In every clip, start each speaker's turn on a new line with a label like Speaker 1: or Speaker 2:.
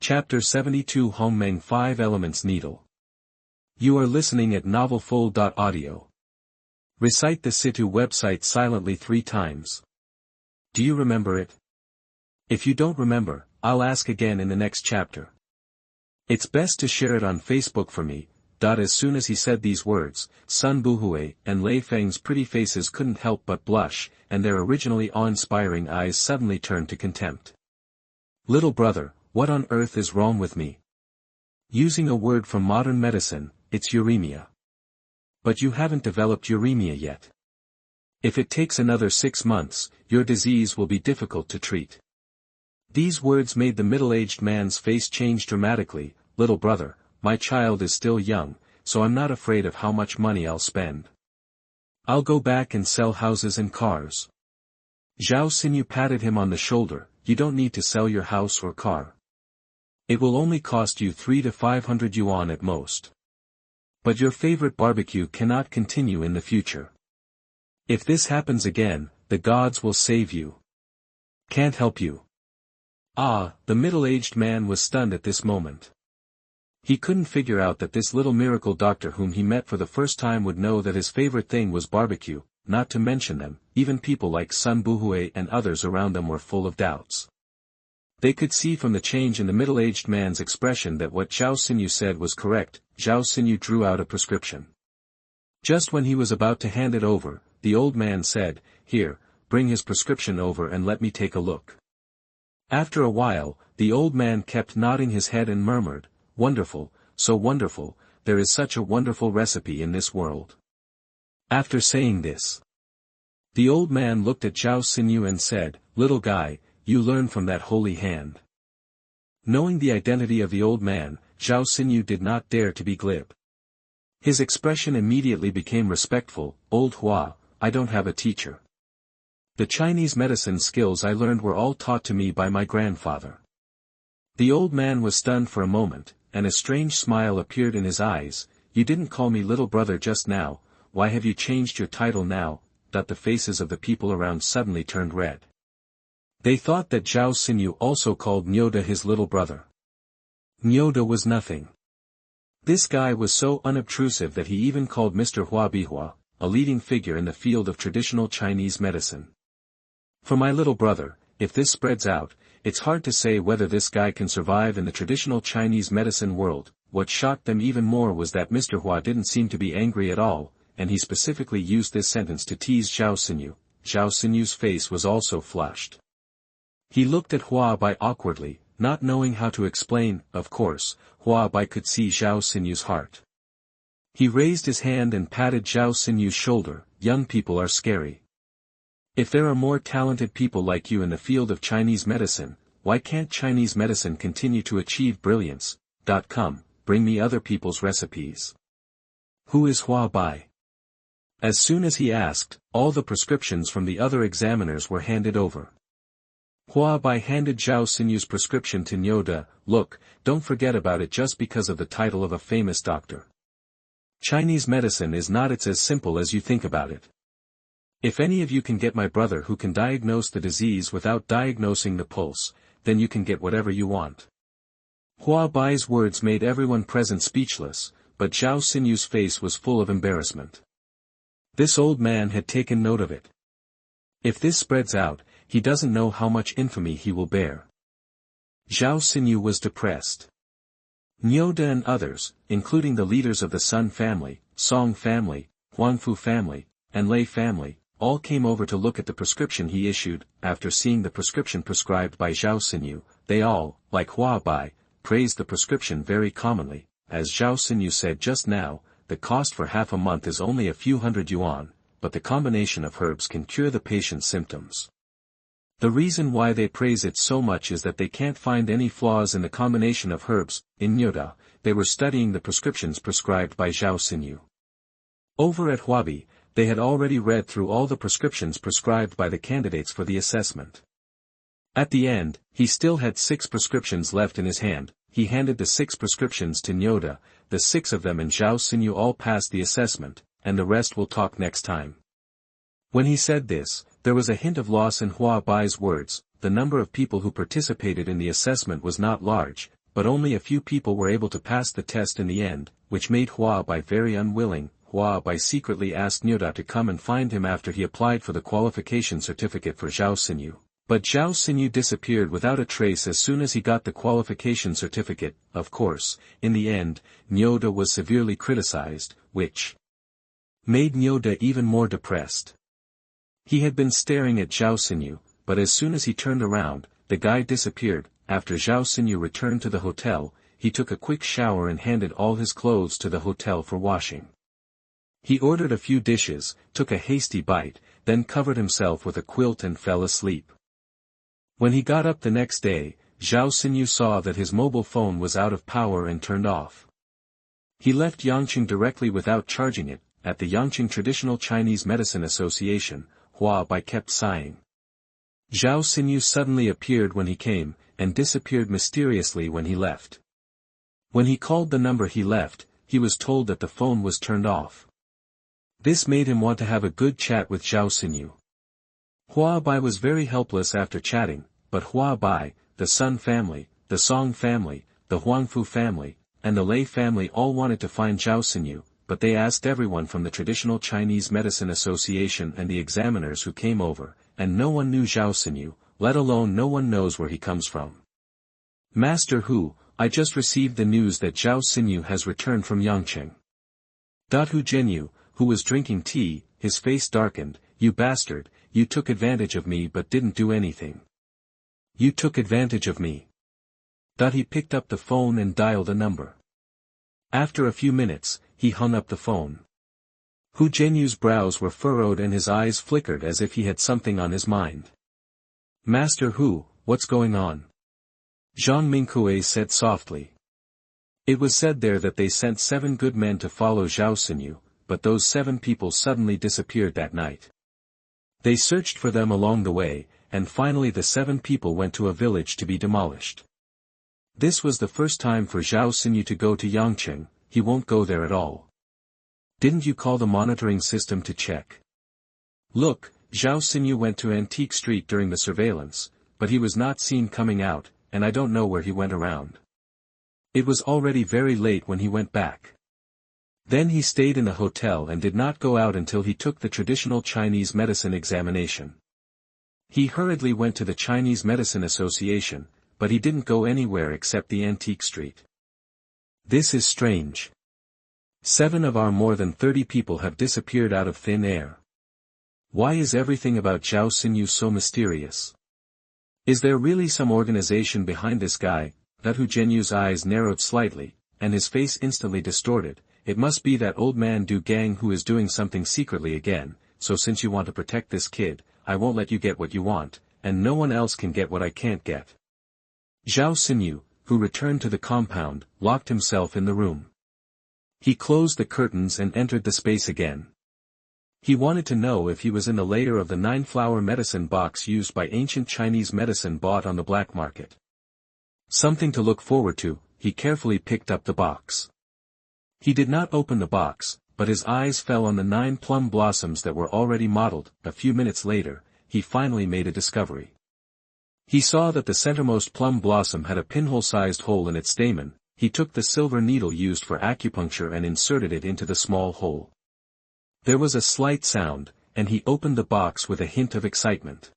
Speaker 1: Chapter 72 Hongmeng 5 Elements Needle. You are listening at novelfull.audio. Recite the Situ website silently 3 times. Do you remember it? If you don't remember, I'll ask again in the next chapter. It's best to share it on Facebook for me. As soon as he said these words, Sun Buhui and Lei Feng's pretty faces couldn't help but blush, and their originally awe-inspiring eyes suddenly turned to contempt. Little brother, what on earth is wrong with me? Using a word from modern medicine, it's uremia. But you haven't developed uremia yet. If it takes another 6 months, your disease will be difficult to treat. These words made the middle-aged man's face change dramatically. Little brother, my child is still young, so I'm not afraid of how much money I'll spend. I'll go back and sell houses and cars. Zhao Xinyu patted him on the shoulder. You don't need to sell your house or car. It will only cost you 300 to 500 yuan at most. But your favorite barbecue cannot continue in the future. If this happens again, the gods will save you. Can't help you. The middle-aged man was stunned at this moment. He couldn't figure out that this little miracle doctor whom he met for the first time would know that his favorite thing was barbecue, not to mention them. Even people like Sun Buhui and others around them were full of doubts. They could see from the change in the middle-aged man's expression that what Zhao Xinyu said was correct. Zhao Xinyu drew out a prescription. Just when he was about to hand it over, the old man said, "Here, bring his prescription over and let me take a look." After a while, the old man kept nodding his head and murmured, "Wonderful, so wonderful, there is such a wonderful recipe in this world." After saying this, the old man looked at Zhao Xinyu and said, "Little guy, you learn from that holy hand." Knowing the identity of the old man, Zhao Xinyu did not dare to be glib. His expression immediately became respectful. "Old Hua, I don't have a teacher. The Chinese medicine skills I learned were all taught to me by my grandfather." The old man was stunned for a moment, and a strange smile appeared in his eyes. "You didn't call me little brother just now, why have you changed your title now?" The faces of the people around suddenly turned red. They thought that Zhao Xinyu also called Nyoda his little brother. Nyoda was nothing. This guy was so unobtrusive that he even called Mr. Hua Bihua, a leading figure in the field of traditional Chinese medicine. For my little brother, if this spreads out, it's hard to say whether this guy can survive in the traditional Chinese medicine world. What shocked them even more was that Mr. Hua didn't seem to be angry at all, and he specifically used this sentence to tease Zhao Xinyu. Zhao Xinyu's face was also flushed. He looked at Hua Bai awkwardly, not knowing how to explain. Of course, Hua Bai could see Zhao Xinyu's heart. He raised his hand and patted Zhao Xinyu's shoulder. "Young people are scary. If there are more talented people like you in the field of Chinese medicine, why can't Chinese medicine continue to achieve brilliance? Come, bring me other people's recipes." "Who is Hua Bai?" As soon as he asked, all the prescriptions from the other examiners were handed over. Hua Bai handed Zhao Xinyu's prescription to Nyoda. "Look, don't forget about it just because of the title of a famous doctor. Chinese medicine is not as simple as you think about it. If any of you can get my brother who can diagnose the disease without diagnosing the pulse, then you can get whatever you want." Hua Bai's words made everyone present speechless, but Zhao Xinyu's face was full of embarrassment. This old man had taken note of it. If this spreads out, he doesn't know how much infamy he will bear. Zhao Xinyu was depressed. Nyoda and others, including the leaders of the Sun family, Song family, Huangfu family, and Lei family, all came over to look at the prescription he issued. After seeing the prescription prescribed by Zhao Xinyu, they all, like Hua Bai, praised the prescription very commonly. As Zhao Xinyu said just now, the cost for half a month is only a few hundred yuan, but the combination of herbs can cure the patient's symptoms. The reason why they praise it so much is that they can't find any flaws in the combination of herbs. In Nyoda, they were studying the prescriptions prescribed by Zhao Xinyu. Over at Huabi, they had already read through all the prescriptions prescribed by the candidates for the assessment. At the end, he still had 6 prescriptions left in his hand. He handed the 6 prescriptions to Nyoda. The 6 of them and Zhao Xinyu all passed the assessment, and the rest will talk next time. When he said this, there was a hint of loss in Hua Bai's words. The number of people who participated in the assessment was not large, but only a few people were able to pass the test in the end, which made Hua Bai very unwilling. Hua Bai secretly asked Nyoda to come and find him after he applied for the qualification certificate for Zhao Xinyu. But Zhao Xinyu disappeared without a trace as soon as he got the qualification certificate. Of course, in the end, Nyoda was severely criticized, which made Nyoda even more depressed. He had been staring at Zhao Xinyu, but as soon as he turned around, the guy disappeared. After Zhao Xinyu returned to the hotel, he took a quick shower and handed all his clothes to the hotel for washing. He ordered a few dishes, took a hasty bite, then covered himself with a quilt and fell asleep. When he got up the next day, Zhao Xinyu saw that his mobile phone was out of power and turned off. He left Yangqing directly without charging it. At the Yangqing Traditional Chinese Medicine Association, Hua Bai kept sighing. Zhao Xinyu suddenly appeared when he came, and disappeared mysteriously when he left. When he called the number he left, he was told that the phone was turned off. This made him want to have a good chat with Zhao Xinyu. Hua Bai was very helpless after chatting, but Hua Bai, the Sun family, the Song family, the Huangfu family, and the Lei family all wanted to find Zhao Xinyu, but they asked everyone from the Traditional Chinese Medicine Association and the examiners who came over, and no one knew Zhao Xinyu, let alone no one knows where he comes from. Master Hu, I just received the news that Zhao Xinyu has returned from Yangqing. Hu Zhenyu, who was drinking tea, his face darkened. You bastard, you took advantage of me but didn't do anything. You took advantage of me. He picked up the phone and dialed a number. After a few minutes, he hung up the phone. Hu Zhenyu's brows were furrowed and his eyes flickered as if he had something on his mind. Master Hu, what's going on? Zhang Mingkue said softly. It was said there that they sent 7 good men to follow Zhao Xinyu, but those 7 people suddenly disappeared that night. They searched for them along the way, and finally the 7 people went to a village to be demolished. This was the first time for Zhao Xinyu to go to Yangqing. He won't go there at all. Didn't you call the monitoring system to check? Look, Zhao Xinyu went to Antique Street during the surveillance, but he was not seen coming out, and I don't know where he went around. It was already very late when he went back. Then he stayed in the hotel and did not go out until he took the Traditional Chinese Medicine examination. He hurriedly went to the Chinese Medicine Association, but he didn't go anywhere except the Antique Street. This is strange. 7 of our more than 30 people have disappeared out of thin air. Why is everything about Zhao Xinyu so mysterious? Is there really some organization behind this guy? Hu Zhenyu's eyes narrowed slightly, and his face instantly distorted. It must be that old man Du Gang who is doing something secretly again, so since you want to protect this kid, I won't let you get what you want, and no one else can get what I can't get. Zhao Xinyu, who returned to the compound, locked himself in the room. He closed the curtains and entered the space again. He wanted to know if he was in the layer of the 9-flower medicine box used by ancient Chinese medicine bought on the black market. Something to look forward to. He carefully picked up the box. He did not open the box, but his eyes fell on the 9 plum blossoms that were already modeled. A few minutes later, he finally made a discovery. He saw that the centermost plum blossom had a pinhole-sized hole in its stamen. He took the silver needle used for acupuncture and inserted it into the small hole. There was a slight sound, and he opened the box with a hint of excitement.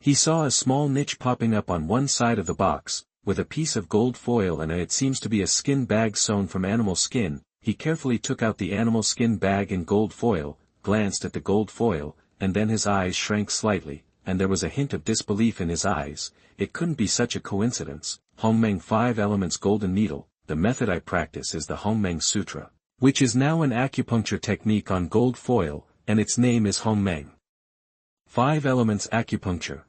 Speaker 1: He saw a small niche popping up on one side of the box, with a piece of gold foil and it seems to be a skin bag sewn from animal skin. He carefully took out the animal skin bag in gold foil, glanced at the gold foil, and then his eyes shrank slightly, and there was a hint of disbelief in his eyes. It couldn't be such a coincidence. Hongmeng 5 Elements Golden Needle. The method I practice is the Hongmeng Sutra, which is now an acupuncture technique on gold foil, and its name is Hongmeng 5 Elements Acupuncture.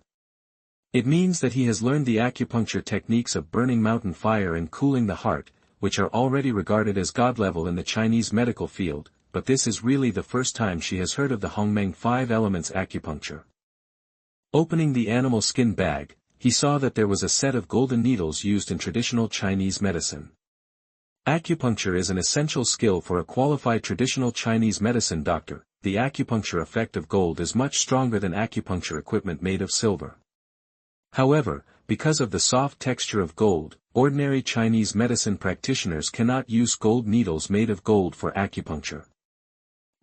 Speaker 1: It means that he has learned the acupuncture techniques of burning mountain fire and cooling the heart, which are already regarded as god level in the Chinese medical field, but this is really the first time she has heard of the Hongmeng 5 Elements Acupuncture. Opening the animal skin bag, he saw that there was a set of golden needles used in traditional Chinese medicine. Acupuncture is an essential skill for a qualified traditional Chinese medicine doctor. The acupuncture effect of gold is much stronger than acupuncture equipment made of silver. However, because of the soft texture of gold, ordinary Chinese medicine practitioners cannot use gold needles made of gold for acupuncture.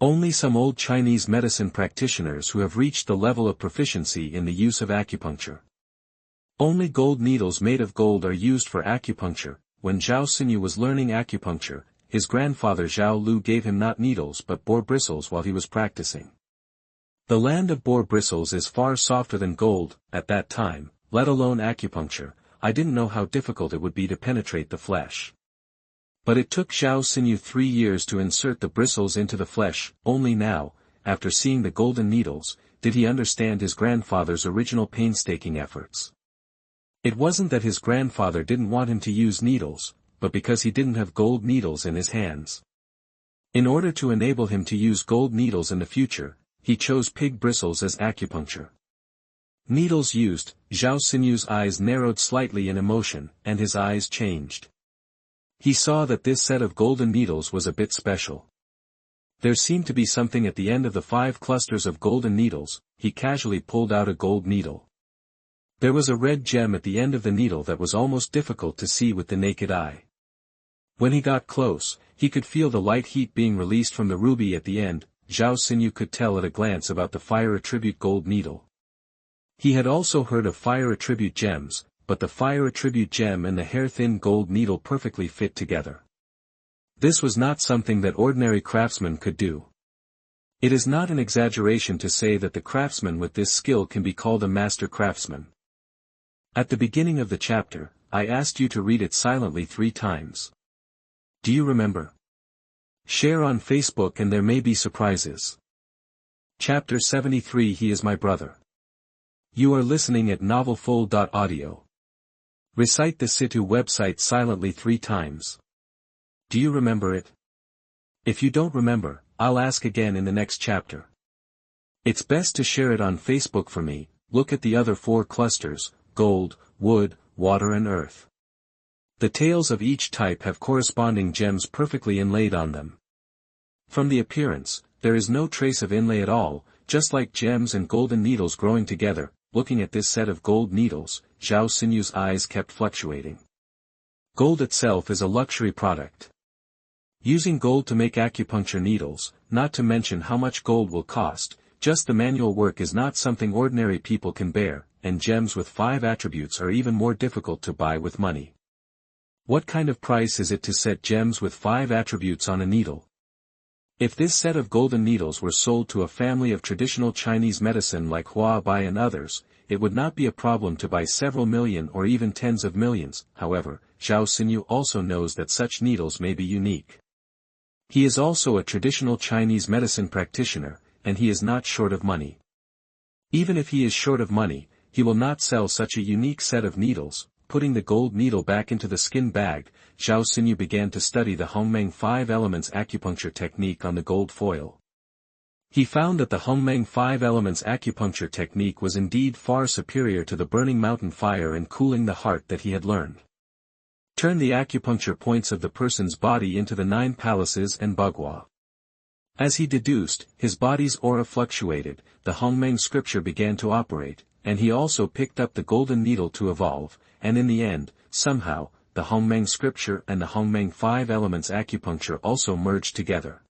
Speaker 1: Only some old Chinese medicine practitioners who have reached the level of proficiency in the use of acupuncture. Only gold needles made of gold are used for acupuncture. When Zhao Xinyu was learning acupuncture, his grandfather Zhao Lu gave him not needles but boar bristles while he was practicing. The land of boar bristles is far softer than gold, at that time, let alone acupuncture. I didn't know how difficult it would be to penetrate the flesh. But it took Zhao Xinyu 3 years to insert the bristles into the flesh. Only now, after seeing the golden needles, did he understand his grandfather's original painstaking efforts. It wasn't that his grandfather didn't want him to use needles, but because he didn't have gold needles in his hands. In order to enable him to use gold needles in the future, he chose pig bristles as acupuncture. Needles used, Zhao Xinyu's eyes narrowed slightly in emotion, and his eyes changed. He saw that this set of golden needles was a bit special. There seemed to be something at the end of the 5 clusters of golden needles. He casually pulled out a gold needle. There was a red gem at the end of the needle that was almost difficult to see with the naked eye. When he got close, he could feel the light heat being released from the ruby at the end. Zhao Xinyu could tell at a glance about the fire attribute gold needle. He had also heard of fire attribute gems, but the fire attribute gem and the hair-thin gold needle perfectly fit together. This was not something that ordinary craftsmen could do. It is not an exaggeration to say that the craftsman with this skill can be called a master craftsman. At the beginning of the chapter, I asked you to read it silently 3 times. Do you remember? Share on Facebook and there may be surprises. Chapter 73 He is my brother. You are listening at novelfull.audio. Recite the Situ website silently 3 times. Do you remember it? If you don't remember, I'll ask again in the next chapter. It's best to share it on Facebook for me. Look at the other 4 clusters, gold, wood, water and earth. The tails of each type have corresponding gems perfectly inlaid on them. From the appearance, there is no trace of inlay at all, just like gems and golden needles growing together. Looking at this set of gold needles, Zhao Xinyu's eyes kept fluctuating. Gold itself is a luxury product. Using gold to make acupuncture needles, not to mention how much gold will cost, just the manual work is not something ordinary people can bear, and gems with 5 attributes are even more difficult to buy with money. What kind of price is it to set gems with 5 attributes on a needle? If this set of golden needles were sold to a family of traditional Chinese medicine like Hua Bai and others, it would not be a problem to buy several million or even tens of millions. However, Zhao Xinyu also knows that such needles may be unique. He is also a traditional Chinese medicine practitioner, and he is not short of money. Even if he is short of money, he will not sell such a unique set of needles. Putting the gold needle back into the skin bag, Zhao Xinyu began to study the Hongmeng 5 elements acupuncture technique on the gold foil. He found that the Hongmeng 5 elements acupuncture technique was indeed far superior to the burning mountain fire and cooling the heart that he had learned. Turn the acupuncture points of the person's body into the 9 palaces and bagua. As he deduced, his body's aura fluctuated, the Hongmeng scripture began to operate, and he also picked up the golden needle to evolve, and in the end, somehow, the Hongmeng scripture and the Hongmeng 5 elements acupuncture also merged together.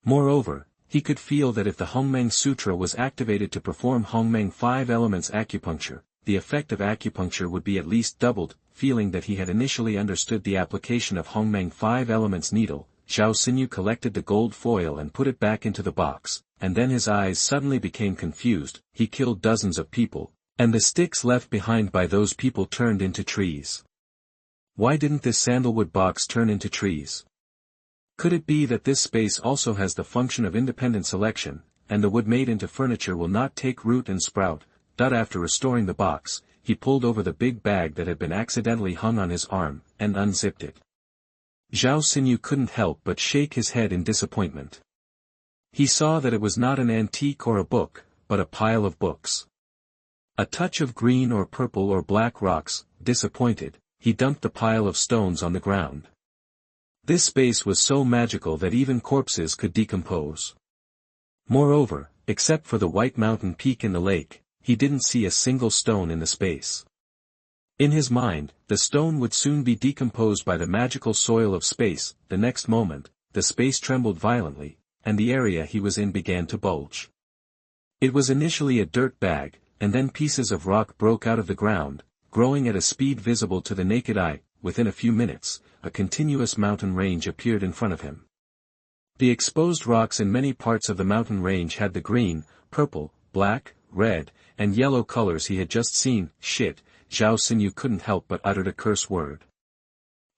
Speaker 1: Moreover, he could feel that if the Hongmeng sutra was activated to perform Hongmeng 5 elements acupuncture, the effect of acupuncture would be at least doubled. Feeling that he had initially understood the application of Hongmeng 5 elements needle, Zhao Xinyu collected the gold foil and put it back into the box, and then his eyes suddenly became confused. He killed dozens of people, and the sticks left behind by those people turned into trees. Why didn't this sandalwood box turn into trees? Could it be that this space also has the function of independent selection, and the wood made into furniture will not take root and sprout? After restoring the box, he pulled over the big bag that had been accidentally hung on his arm, and unzipped it. Zhao Xinyu couldn't help but shake his head in disappointment. He saw that it was not an antique or a book, but a pile of books. A touch of green or purple or black rocks. Disappointed, he dumped the pile of stones on the ground. This space was so magical that even corpses could decompose. Moreover, except for the white mountain peak in the lake, he didn't see a single stone in the space. In his mind, the stone would soon be decomposed by the magical soil of space. The next moment, the space trembled violently, and the area he was in began to bulge. It was initially a dirt bag, and then pieces of rock broke out of the ground, growing at a speed visible to the naked eye. Within a few minutes, a continuous mountain range appeared in front of him. The exposed rocks in many parts of the mountain range had the green, purple, black, red, and yellow colors he had just seen. Shit, Zhao Xinyu couldn't help but utter a curse word.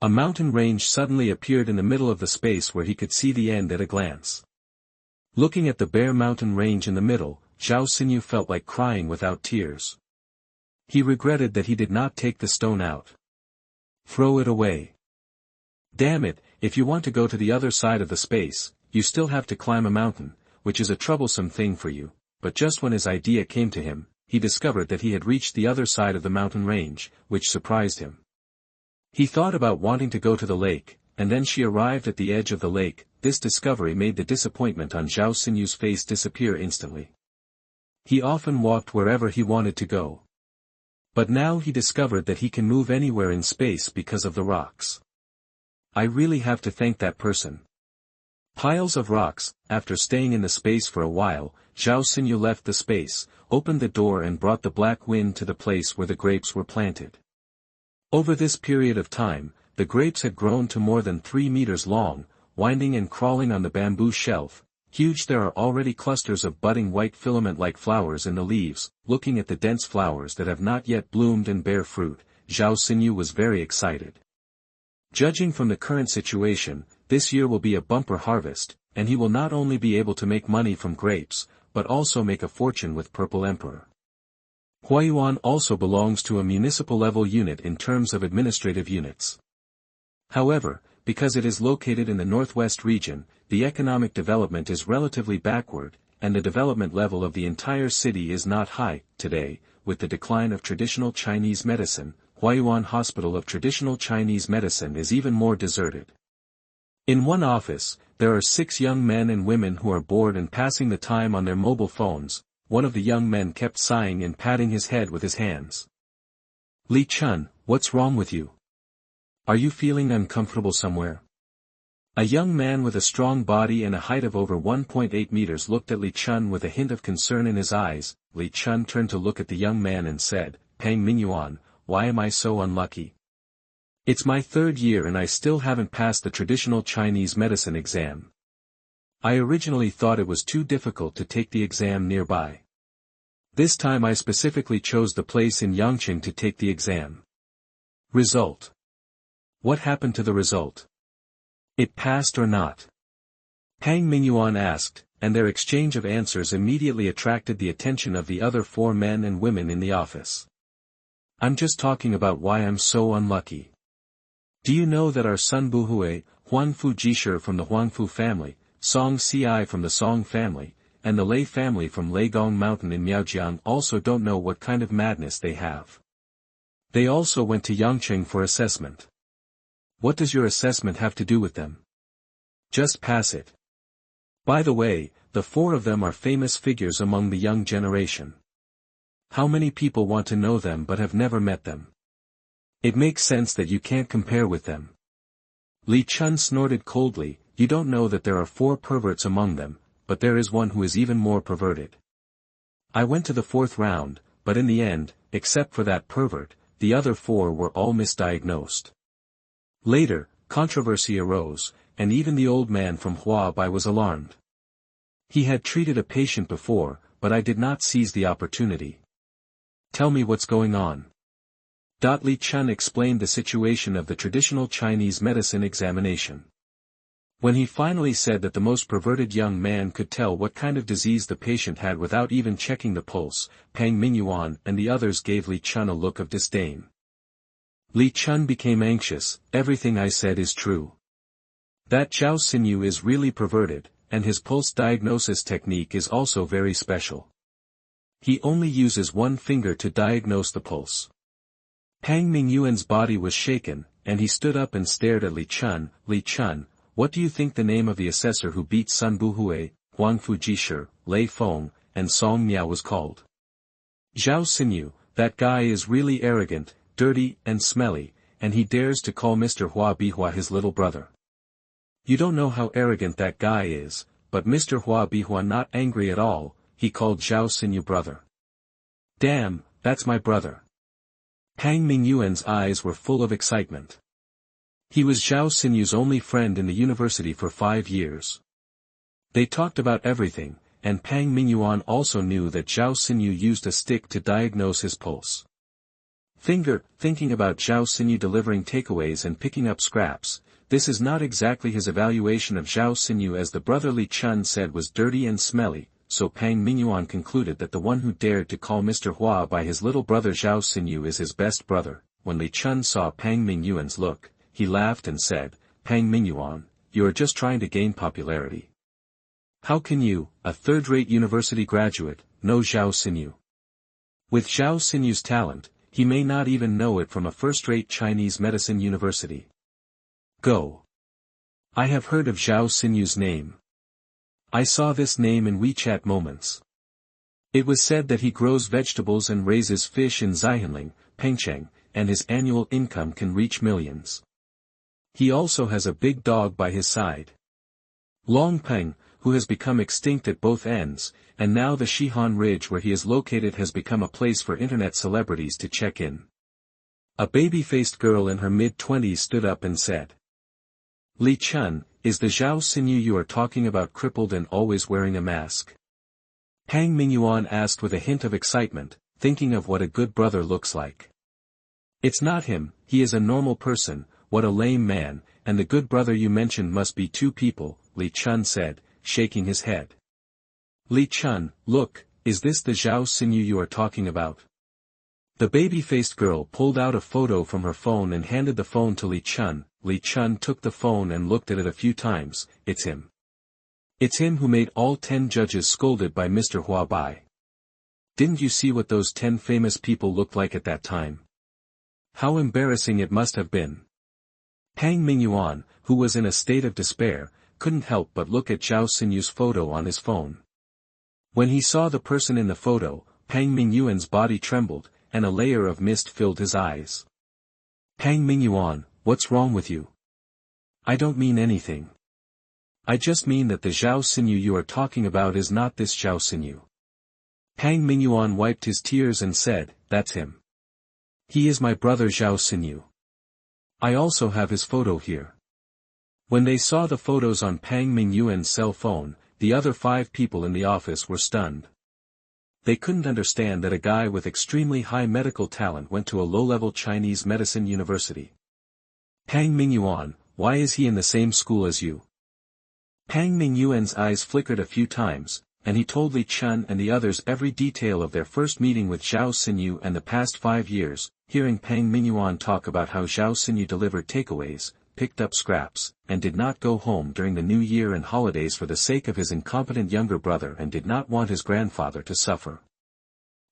Speaker 1: A mountain range suddenly appeared in the middle of the space where he could see the end at a glance. Looking at the bare mountain range in the middle, Zhao Xinyu felt like crying without tears. He regretted that he did not take the stone out. Throw it away. Damn it, if you want to go to the other side of the space, you still have to climb a mountain, which is a troublesome thing for you. But just when his idea came to him, he discovered that he had reached the other side of the mountain range, which surprised him. He thought about wanting to go to the lake, and then she arrived at the edge of the lake. This discovery made the disappointment on Zhao Xinyu's face disappear instantly. He often walked wherever he wanted to go. But now he discovered that he can move anywhere in space because of the rocks. I really have to thank that person. Piles of rocks. After staying in the space for a while, Zhao Xinyu left the space, opened the door and brought the black wind to the place where the grapes were planted. Over this period of time, the grapes had grown to more than 3 meters long, winding and crawling on the bamboo shelf. Huge, there are already clusters of budding white filament-like flowers in the leaves. Looking at the dense flowers that have not yet bloomed and bear fruit, Zhao Xinyu was very excited. Judging from the current situation, this year will be a bumper harvest, and he will not only be able to make money from grapes, but also make a fortune with Purple Emperor. Huayuan also belongs to a municipal-level unit in terms of administrative units. However, because it is located in the northwest region, the economic development is relatively backward, and the development level of the entire city is not high. Today, with the decline of traditional Chinese medicine, Huayuan Hospital of Traditional Chinese Medicine is even more deserted. In one office, there are 6 young men and women who are bored and passing the time on their mobile phones. One of the young men kept sighing and patting his head with his hands. Li Chun, what's wrong with you? Are you feeling uncomfortable somewhere? A young man with a strong body and a height of over 1.8 meters looked at Li Chun with a hint of concern in his eyes. Li Chun turned to look at the young man and said, Pang Mingyuan, why am I so unlucky? It's my 3rd year and I still haven't passed the traditional Chinese medicine exam. I originally thought it was too difficult to take the exam nearby. This time I specifically chose the place in Yangqing to take the exam. Result. What happened to the result? It passed or not? Pang Mingyuan asked, and their exchange of answers immediately attracted the attention of the other 4 men and women in the office. I'm just talking about why I'm so unlucky. Do you know that our son Buhui, Huangfu Jishir from the Huangfu family, Song Ci from the Song family, and the Lei family from Leigong Mountain in Miaojiang also don't know what kind of madness they have? They also went to Yangqing for assessment. What does your assessment have to do with them? Just pass it. By the way, the 4 of them are famous figures among the young generation. How many people want to know them but have never met them? It makes sense that you can't compare with them. Li Chun snorted coldly. You don't know that there are 4 perverts among them, but there is one who is even more perverted. I went to the 4th round, but in the end, except for that pervert, the other 4 were all misdiagnosed. Later, controversy arose, and even the old man from Huabai was alarmed. He had treated a patient before, but I did not seize the opportunity. Tell me what's going on. Li Chun explained the situation of the traditional Chinese medicine examination. When he finally said that the most perverted young man could tell what kind of disease the patient had without even checking the pulse, Pang Mingyuan and the others gave Li Chun a look of disdain. Li Chun became anxious. Everything I said is true. That Zhao Xinyu is really perverted, and his pulse diagnosis technique is also very special. He only uses one finger to diagnose the pulse. Pang Mingyuan's body was shaken, and he stood up and stared at Li Chun. Li Chun, what do you think the name of the assessor who beat Sun Buhui, Huangfu Jishir, Lei Feng, and Song Miao was called? Zhao Xinyu. That guy is really arrogant. dirty and smelly, and he dares to call Mr. Hua Bihua his little brother. You don't know how arrogant that guy is, but Mr. Hua Bihua not angry at all, he called Zhao Xinyu brother. Damn, that's my brother. Pang Mingyuan's eyes were full of excitement. He was Zhao Xinyu's only friend in the university for 5 years. They talked about everything, and Pang Mingyuan also knew that Zhao Xinyu used a stick to diagnose his pulse. Thinking about Zhao Xinyu delivering takeaways and picking up scraps, this is not exactly his evaluation of Zhao Xinyu, as the brother Li Chun said was dirty and smelly, so Pang Mingyuan concluded that the one who dared to call Mr. Hua by his little brother Zhao Xinyu is his best brother. When Li Chun saw Pang Mingyuan's look, he laughed and said, Pang Mingyuan, you are just trying to gain popularity. How can you, a third-rate university graduate, know Zhao Xinyu? With Zhao Xinyu's talent, he may not even know it from a first-rate Chinese medicine university. Go. I have heard of Zhao Xinyu's name. I saw this name in WeChat moments. It was said that he grows vegetables and raises fish in Zaihanling, Pengcheng, and his annual income can reach millions. He also has a big dog by his side. Longpeng, who has become extinct at both ends, and now the Shihan Ridge where he is located has become a place for internet celebrities to check in. A baby-faced girl in her mid-20s stood up and said, Li Chun, is the Zhao Xinyu you are talking about crippled and always wearing a mask? Pang Mingyuan asked with a hint of excitement, thinking of what a good brother looks like. It's not him, he is a normal person, what a lame man, and the good brother you mentioned must be 2 people, Li Chun said, shaking his head. Li Chun, look, is this the Zhao Xinyu you are talking about? The baby-faced girl pulled out a photo from her phone and handed the phone to Li Chun. Li Chun took the phone and looked at it a few times. It's him. It's him who made all 10 judges scolded by Mr. Hua Bai. Didn't you see what those 10 famous people looked like at that time? How embarrassing it must have been. Pang Mingyuan, who was in a state of despair, couldn't help but look at Zhao Xinyu's photo on his phone. When he saw the person in the photo, Pang Mingyuan's body trembled, and a layer of mist filled his eyes. Pang Mingyuan, what's wrong with you? I don't mean anything. I just mean that the Zhao Xinyu you are talking about is not this Zhao Xinyu. Pang Mingyuan wiped his tears and said, that's him. He is my brother Zhao Xinyu. I also have his photo here. When they saw the photos on Pang Mingyuan's cell phone, the other 5 people in the office were stunned. They couldn't understand that a guy with extremely high medical talent went to a low-level Chinese medicine university. Pang Mingyuan, why is he in the same school as you? Pang Mingyuan's eyes flickered a few times, and he told Li Chun and the others every detail of their first meeting with Zhao Xinyu and the past 5 years. Hearing Pang Mingyuan talk about how Zhao Xinyu delivered takeaways, picked up scraps, and did not go home during the New Year and holidays for the sake of his incompetent younger brother and did not want his grandfather to suffer.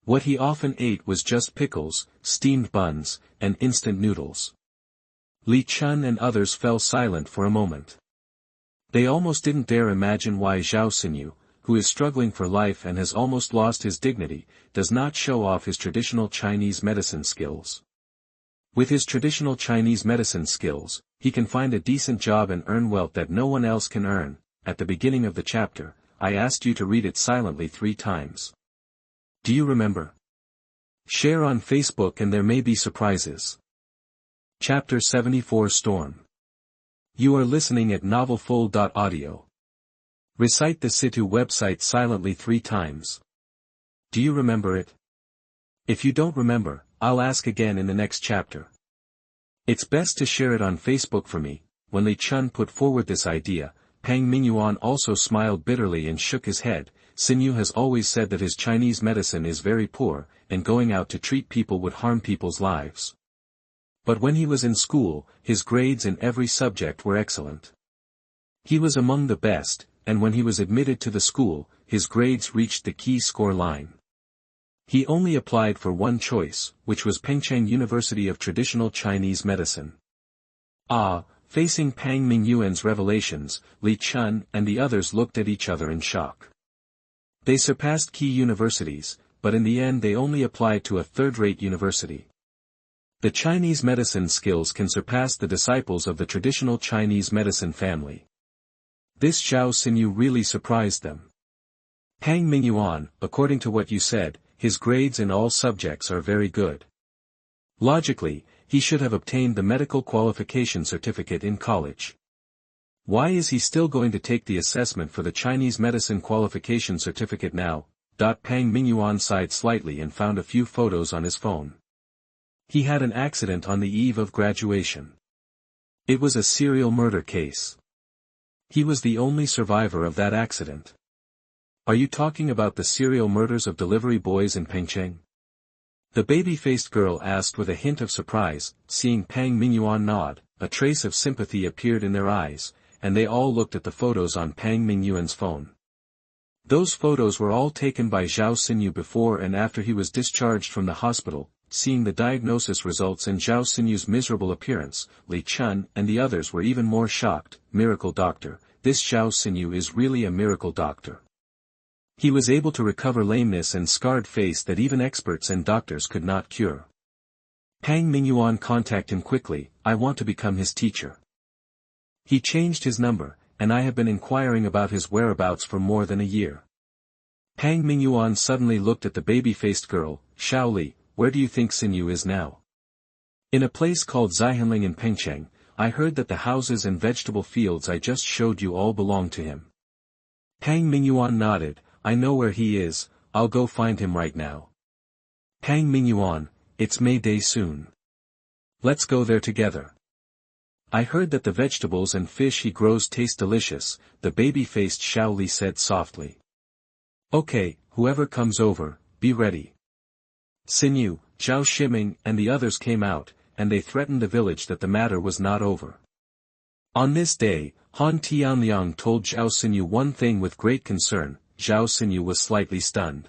Speaker 1: What he often ate was just pickles, steamed buns, and instant noodles. Li Chun and others fell silent for a moment. They almost didn't dare imagine why Zhao Xinyu, who is struggling for life and has almost lost his dignity, does not show off his traditional Chinese medicine skills. With his traditional Chinese medicine skills, he can find a decent job and earn wealth that no one else can earn. At the beginning of the chapter, I asked you to read it silently 3 times. Do you remember? Share on Facebook and there may be surprises. Chapter 74 Storm. You are listening at novelfull.audio. Recite the Situ website silently 3 times. Do you remember it? If you don't remember, I'll ask again in the next chapter. It's best to share it on Facebook for me. When Li Chun put forward this idea, Pang Mingyuan also smiled bitterly and shook his head. Xinyu has always said that his Chinese medicine is very poor, and going out to treat people would harm people's lives. But when he was in school, his grades in every subject were excellent. He was among the best, and when he was admitted to the school, his grades reached the key score line. He only applied for one choice, which was Pengcheng University of Traditional Chinese Medicine. Facing Pang Mingyuan's revelations, Li Chun and the others looked at each other in shock. They surpassed key universities, but in the end they only applied to a third-rate university. The Chinese medicine skills can surpass the disciples of the traditional Chinese medicine family. This Zhao Xinyu really surprised them. Pang Mingyuan, according to what you said, his grades in all subjects are very good. Logically, he should have obtained the medical qualification certificate in college. Why is he still going to take the assessment for the Chinese medicine qualification certificate now? Pang Mingyuan sighed slightly and found a few photos on his phone. He had an accident on the eve of graduation. It was a serial murder case. He was the only survivor of that accident. Are you talking about the serial murders of delivery boys in Pengcheng? The baby-faced girl asked with a hint of surprise. Seeing Pang Mingyuan nod, a trace of sympathy appeared in their eyes, and they all looked at the photos on Pang Mingyuan's phone. Those photos were all taken by Zhao Xinyu before and after he was discharged from the hospital. Seeing the diagnosis results and Zhao Xinyu's miserable appearance, Li Chun and the others were even more shocked. Miracle doctor, this Zhao Xinyu is really a miracle doctor. He was able to recover lameness and scarred face that even experts and doctors could not cure. Pang Mingyuan contacted him quickly. I want to become his teacher. He changed his number, and I have been inquiring about his whereabouts for more than a year. Pang Mingyuan suddenly looked at the baby-faced girl. Xiao Li, where do you think Xinyu is now? In a place called Hongmeng in Pengcheng. I heard that the houses and vegetable fields I just showed you all belong to him. Pang Mingyuan nodded. I know where he is, I'll go find him right now. Pang Mingyuan, it's May Day soon. Let's go there together. I heard that the vegetables and fish he grows taste delicious, the baby-faced Xiao Li said softly. Okay, whoever comes over, be ready. Xinyu, Zhao Ximing and the others came out, and they threatened the village that the matter was not over. On this day, Han Tianliang told Zhao Xinyu one thing with great concern. Zhao Xinyu was slightly stunned.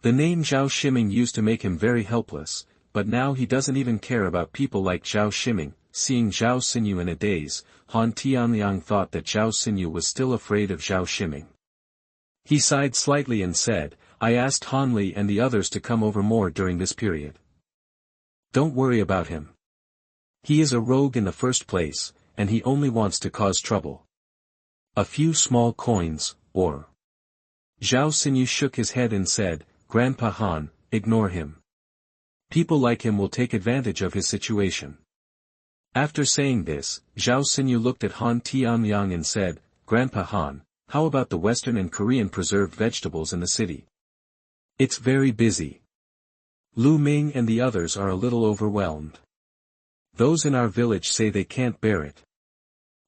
Speaker 1: The name Zhao Ximing used to make him very helpless, but now he doesn't even care about people like Zhao Ximing. Seeing Zhao Xinyu in a daze, Han Tianliang thought that Zhao Xinyu was still afraid of Zhao Ximing. He sighed slightly and said, I asked Han Li and the others to come over more during this period. Don't worry about him. He is a rogue in the first place, and he only wants to cause trouble. A few small coins, or... Zhao Xinyu shook his head and said, Grandpa Han, ignore him. People like him will take advantage of his situation. After saying this, Zhao Xinyu looked at Han Tianliang and said, Grandpa Han, how about the Western and Korean preserved vegetables in the city? It's very busy. Lu Ming and the others are a little overwhelmed. Those in our village say they can't bear it.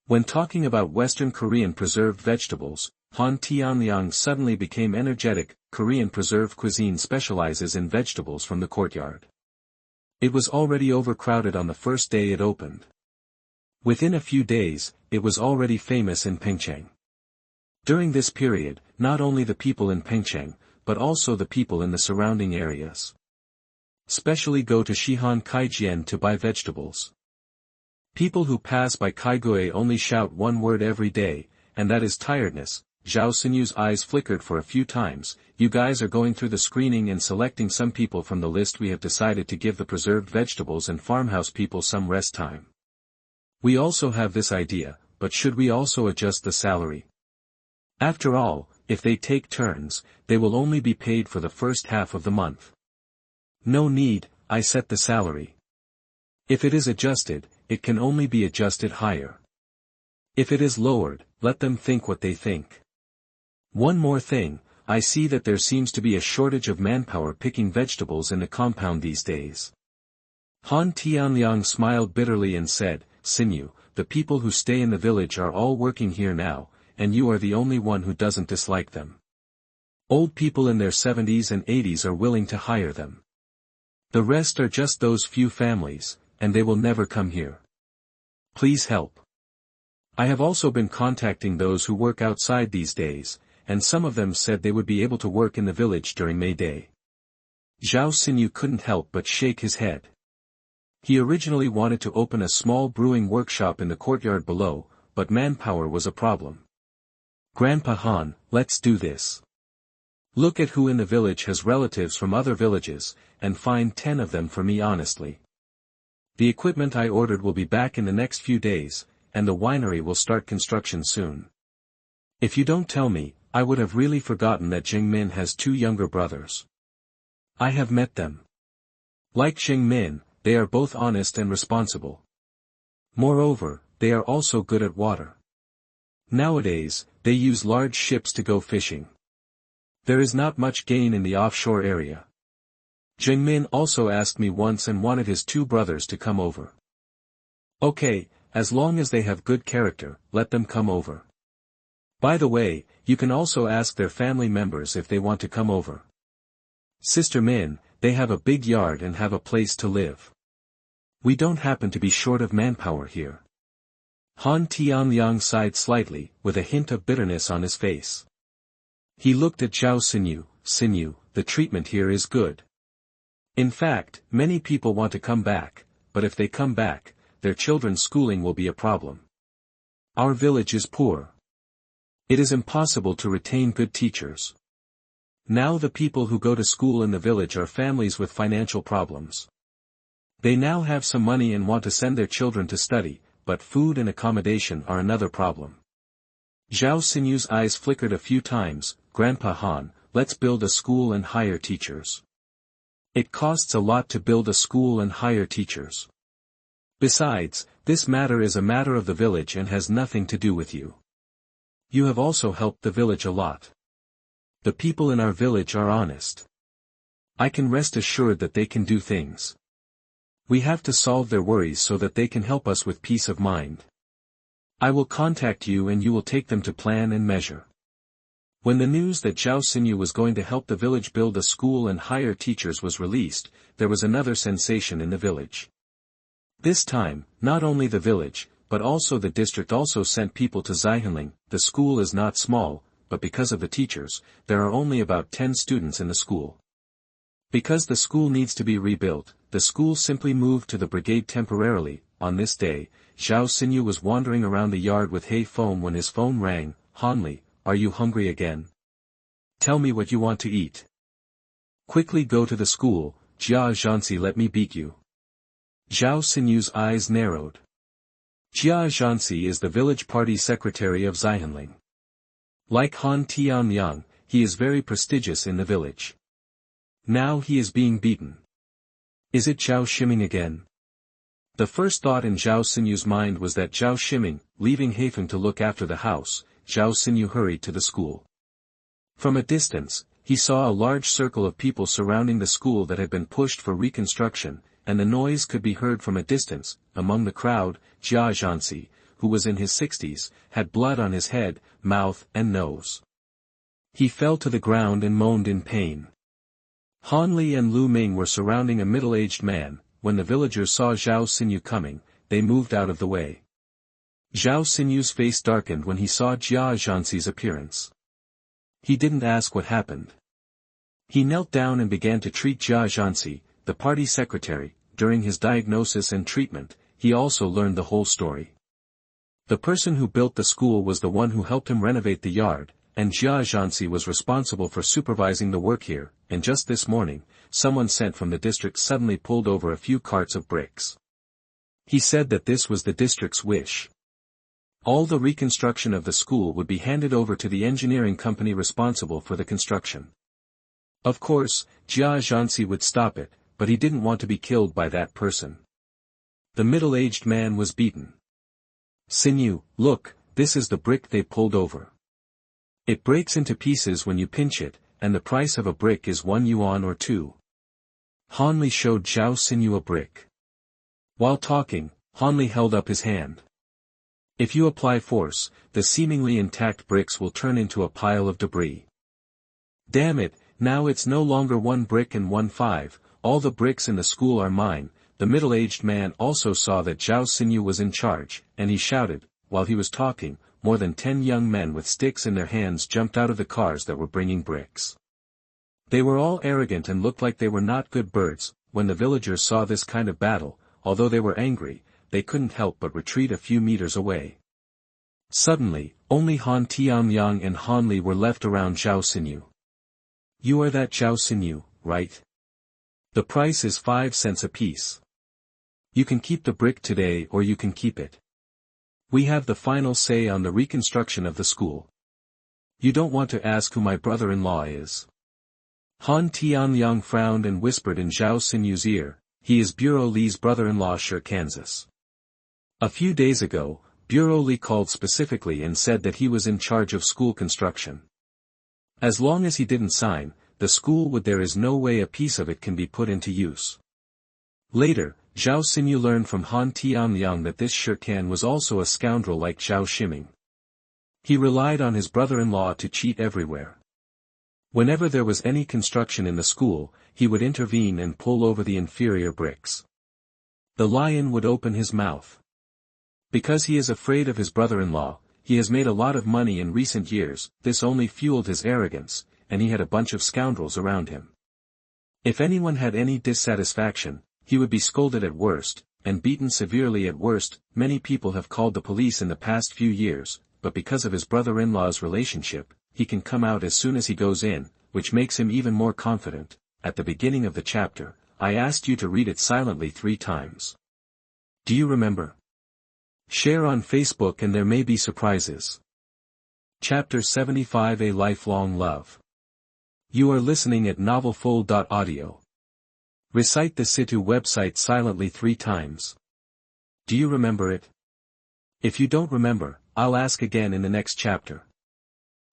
Speaker 1: When talking about Western Korean preserved vegetables, Han Tianliang suddenly became energetic. Korean preserved cuisine specializes in vegetables from the courtyard. It was already overcrowded on the first day it opened. Within a few days, it was already famous in Pengcheng. During this period, not only the people in Pengcheng, but also the people in the surrounding areas specially go to Shihan Kaijian to buy vegetables. People who pass by Kaigui only shout one word every day, and that is tiredness. Zhao Xinyu's eyes flickered for a few times. You guys are going through the screening and selecting some people from the list. We have decided to give the preserved vegetables and farmhouse people some rest time. We also have this idea, but should we also adjust the salary? After all, if they take turns, they will only be paid for the first half of the month. No need, I set the salary. If it is adjusted, it can only be adjusted higher. If it is lowered, let them think what they think. One more thing, I see that there seems to be a shortage of manpower picking vegetables in the compound these days. Han Tianliang smiled bitterly and said, Xinyu, the people who stay in the village are all working here now, and you are the only one who doesn't dislike them. Old people in their 70s and 80s are willing to hire them. The rest are just those few families, and they will never come here. Please help. I have also been contacting those who work outside these days, and some of them said they would be able to work in the village during May Day. Zhao Xinyu couldn't help but shake his head. He originally wanted to open a small brewing workshop in the courtyard below, but manpower was a problem. Grandpa Han, let's do this. Look at who in the village has relatives from other villages, and find 10 of them for me honestly. The equipment I ordered will be back in the next few days, and the winery will start construction soon. If you don't tell me, I would have really forgotten that Jingmin has 2 younger brothers. I have met them. Like Jingmin, they are both honest and responsible. Moreover, they are also good at water. Nowadays, they use large ships to go fishing. There is not much gain in the offshore area. Jingmin also asked me once and wanted his 2 brothers to come over. Okay, as long as they have good character, let them come over. By the way, you can also ask their family members if they want to come over. Sister Min, they have a big yard and have a place to live. We don't happen to be short of manpower here. Han Tianliang sighed slightly, with a hint of bitterness on his face. He looked at Zhao Xinyu. Xinyu, the treatment here is good. In fact, many people want to come back, but if they come back, their children's schooling will be a problem. Our village is poor. It is impossible to retain good teachers. Now the people who go to school in the village are families with financial problems. They now have some money and want to send their children to study, but food and accommodation are another problem. Zhao Xinyu's eyes flickered a few times. Grandpa Han, let's build a school and hire teachers. It costs a lot to build a school and hire teachers. Besides, this matter is a matter of the village and has nothing to do with you. You have also helped the village a lot. The people in our village are honest. I can rest assured that they can do things. We have to solve their worries so that they can help us with peace of mind. I will contact you and you will take them to plan and measure. When the news that Zhao Xinyu was going to help the village build a school and hire teachers was released, there was another sensation in the village. This time, not only the village, but also the district also sent people to Zhihanling. The school is not small, but because of the teachers, there are only about 10 students in the school. Because the school needs to be rebuilt, the school simply moved to the brigade temporarily. On this day, Zhao Xinyu was wandering around the yard with hay foam when his phone rang. Hanli, are you hungry again? Tell me what you want to eat. Quickly go to the school, Jia Zhansi, let me beat you. Zhao Xinyu's eyes narrowed. Jia Zhansi is the village party secretary of Zhihanling. Like Han Tianyang, he is very prestigious in the village. Now he is being beaten. Is it Zhao Ximing again? The first thought in Zhao Xinyu's mind was that Zhao Ximing, leaving Haifeng to look after the house, Zhao Xinyu hurried to the school. From a distance, he saw a large circle of people surrounding the school that had been pushed for reconstruction, and the noise could be heard from a distance. Among the crowd, Jia Zhansi, who was in his 60s, had blood on his head, mouth and nose. He fell to the ground and moaned in pain. Han Li and Lu Ming were surrounding a middle-aged man. When the villagers saw Zhao Xinyu coming, they moved out of the way. Zhao Xinyu's face darkened when he saw Jia Zhansi's appearance. He didn't ask what happened. He knelt down and began to treat Jia Zhansi, the party secretary. During his diagnosis and treatment, he also learned the whole story. The person who built the school was the one who helped him renovate the yard, and Jia Zhansi was responsible for supervising the work here, and just this morning, someone sent from the district suddenly pulled over a few carts of bricks. He said that this was the district's wish. All the reconstruction of the school would be handed over to the engineering company responsible for the construction. Of course, Jia Zhansi would stop it, but he didn't want to be killed by that person. The middle-aged man was beaten. Xinyu, look, this is the brick they pulled over. It breaks into pieces when you pinch it, and the price of a brick is 1 yuan or 2. Hanli showed Zhao Xinyu a brick. While talking, Hanli held up his hand. If you apply force, the seemingly intact bricks will turn into a pile of debris. Damn it, now it's no longer 1 brick and 1 5, all the bricks in the school are mine. The middle-aged man also saw that Zhao Xinyu was in charge, and he shouted. While he was talking, more than 10 young men with sticks in their hands jumped out of the cars that were bringing bricks. They were all arrogant and looked like they were not good birds. When the villagers saw this kind of battle, although they were angry, they couldn't help but retreat a few meters away. Suddenly, only Han Tianyang and Han Li were left around Zhao Xinyu. You are that Zhao Xinyu, right? The price is 5 cents apiece. You can keep the brick today or you can keep it. We have the final say on the reconstruction of the school. You don't want to ask who my brother-in-law is. Han Tianyang frowned and whispered in Zhao Xinyu's ear, he is Bureau Li's brother-in-law Kansas. A few days ago, Bureau Li called specifically and said that he was in charge of school construction. As long as he didn't sign, the school would there is no way a piece of it can be put into use. Later, Zhao Xinyu learned from Han Tianyang that this Shirkan was also a scoundrel like Zhao Ximing. He relied on his brother-in-law to cheat everywhere. Whenever there was any construction in the school, he would intervene and pull over the inferior bricks. The lion would open his mouth. Because he is afraid of his brother-in-law, he has made a lot of money in recent years, this only fueled his arrogance, and he had a bunch of scoundrels around him. If anyone had any dissatisfaction, he would be scolded at worst, and beaten severely at worst. Many people have called the police in the past few years, but because of his brother-in-law's relationship, he can come out as soon as he goes in, which makes him even more confident. At the beginning of the chapter, I asked you to read it silently 3 times. Do you remember? Share on Facebook and there may be surprises. Chapter 75, A Lifelong Love. You are listening at novelfull.audio. Recite the Situ website silently 3 times. Do you remember it? If you don't remember, I'll ask again in the next chapter.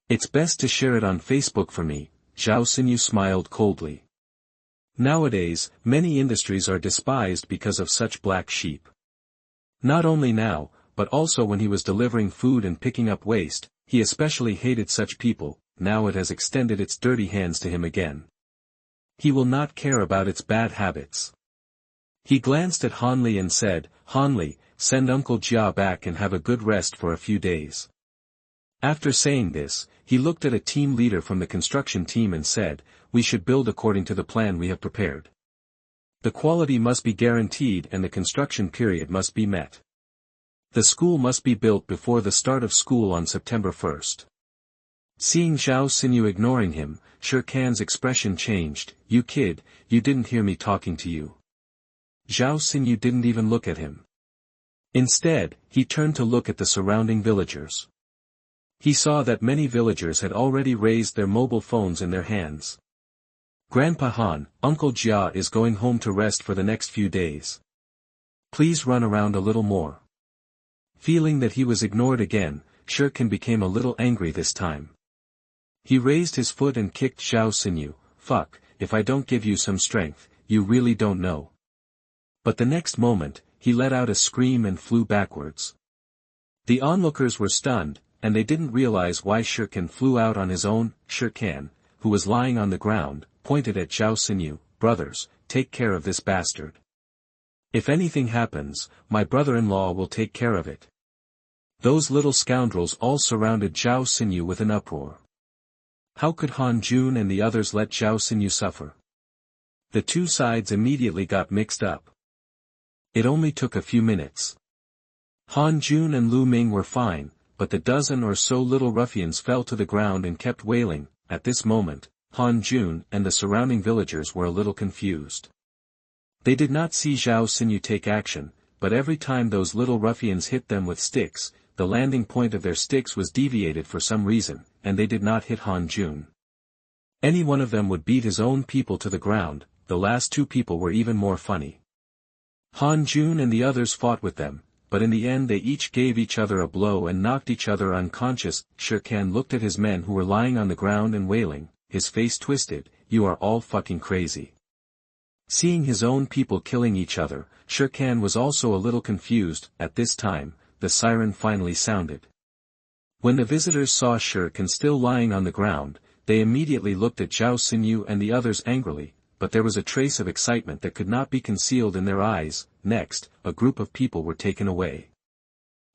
Speaker 1: It's best to share it on Facebook for me, Zhao Xinyu smiled coldly. Nowadays, many industries are despised because of such black sheep. Not only now, but also when he was delivering food and picking up waste, he especially hated such people. Now it has extended its dirty hands to him again. He will not care about its bad habits. He glanced at Han Li and said, Han Li, send Uncle Jia back and have a good rest for a few days. After saying this, he looked at a team leader from the construction team and said, we should build according to the plan we have prepared. The quality must be guaranteed and the construction period must be met. The school must be built before the start of school on September 1st. Seeing Zhao Xinyu ignoring him, Shirkan's expression changed. You kid, you didn't hear me talking to you. Zhao Xinyu didn't even look at him. Instead, he turned to look at the surrounding villagers. He saw that many villagers had already raised their mobile phones in their hands. Grandpa Han, Uncle Jia is going home to rest for the next few days. Please run around a little more. Feeling that he was ignored again, Shirkan became a little angry this time. He raised his foot and kicked Zhao Xinyu. Fuck, if I don't give you some strength, you really don't know. But the next moment, he let out a scream and flew backwards. The onlookers were stunned, and they didn't realize why Shirkan flew out on his own. Shirkan, who was lying on the ground, pointed at Zhao Xinyu. Brothers, take care of this bastard. If anything happens, my brother-in-law will take care of it. Those little scoundrels all surrounded Zhao Xinyu with an uproar. How could Han Jun and the others let Zhao Xinyu suffer? The two sides immediately got mixed up. It only took a few minutes. Han Jun and Lu Ming were fine, but the dozen or so little ruffians fell to the ground and kept wailing. At this moment, Han Jun and the surrounding villagers were a little confused. They did not see Zhao Xinyu take action, but every time those little ruffians hit them with sticks, the landing point of their sticks was deviated for some reason, and they did not hit Han Jun. Any one of them would beat his own people to the ground. The last 2 people were even more funny. Han Jun and the others fought with them, but in the end they each gave each other a blow and knocked each other unconscious. Shirkan looked at his men who were lying on the ground and wailing, his face twisted. You are all fucking crazy. Seeing his own people killing each other, Shirkan was also a little confused. At this time, the siren finally sounded. When the visitors saw Shirkan still lying on the ground, they immediately looked at Zhao Xinyu and the others angrily, but there was a trace of excitement that could not be concealed in their eyes. Next, a group of people were taken away.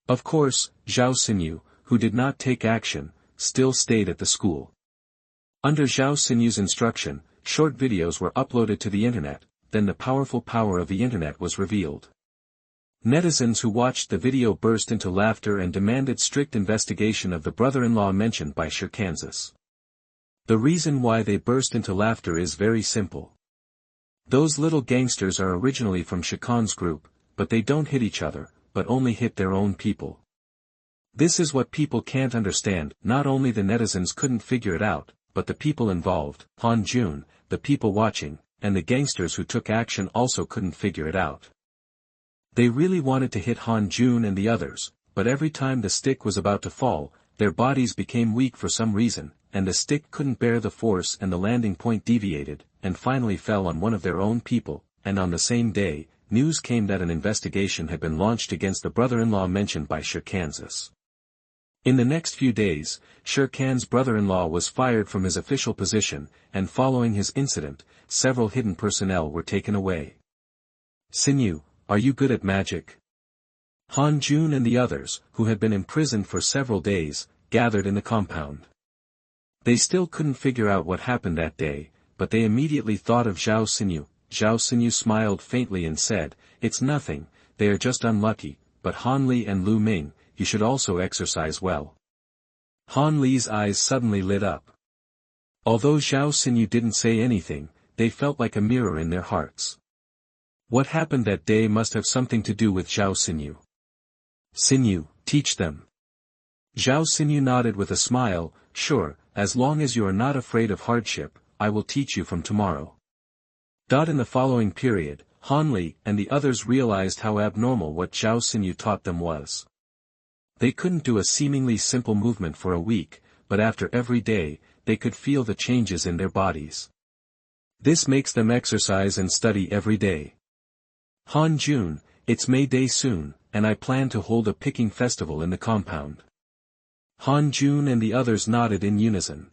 Speaker 1: Of course, Zhao Xinyu, who did not take action, still stayed at the school. Under Zhao Xinyu's instruction, short videos were uploaded to the internet, then the powerful power of the internet was revealed. Netizens who watched the video burst into laughter and demanded strict investigation of the brother-in-law mentioned by Kansas. The reason why they burst into laughter is very simple. Those little gangsters are originally from Khan's group, but they don't hit each other, but only hit their own people. This is what people can't understand. Not only the netizens couldn't figure it out, but the people involved, Han Jun, the people watching, and the gangsters who took action also couldn't figure it out. They really wanted to hit Han Jun and the others, but every time the stick was about to fall, their bodies became weak for some reason, and the stick couldn't bear the force and the landing point deviated, and finally fell on one of their own people, and on the same day, news came that an investigation had been launched against the brother-in-law mentioned by Sher Kansas. In the next few days, Sher Khan's brother-in-law was fired from his official position, and following his incident, several hidden personnel were taken away. Xinyu, are you good at magic? Han Jun and the others, who had been imprisoned for several days, gathered in the compound. They still couldn't figure out what happened that day, but they immediately thought of Zhao Xinyu. Zhao Xinyu smiled faintly and said, "It's nothing, they are just unlucky, but Han Li and Lu Ming, you should also exercise well." Han Li's eyes suddenly lit up. Although Zhao Xinyu didn't say anything, they felt like a mirror in their hearts. What happened that day must have something to do with Zhao Xinyu. Xinyu, teach them. Zhao Xinyu nodded with a smile, "Sure, as long as you are not afraid of hardship, I will teach you from tomorrow." In the following period, Han Li and the others realized how abnormal what Zhao Xinyu taught them was. They couldn't do a seemingly simple movement for a week, but after every day, they could feel the changes in their bodies. This makes them exercise and study every day. Han Jun, it's May Day soon, and I plan to hold a picking festival in the compound. Han Jun and the others nodded in unison.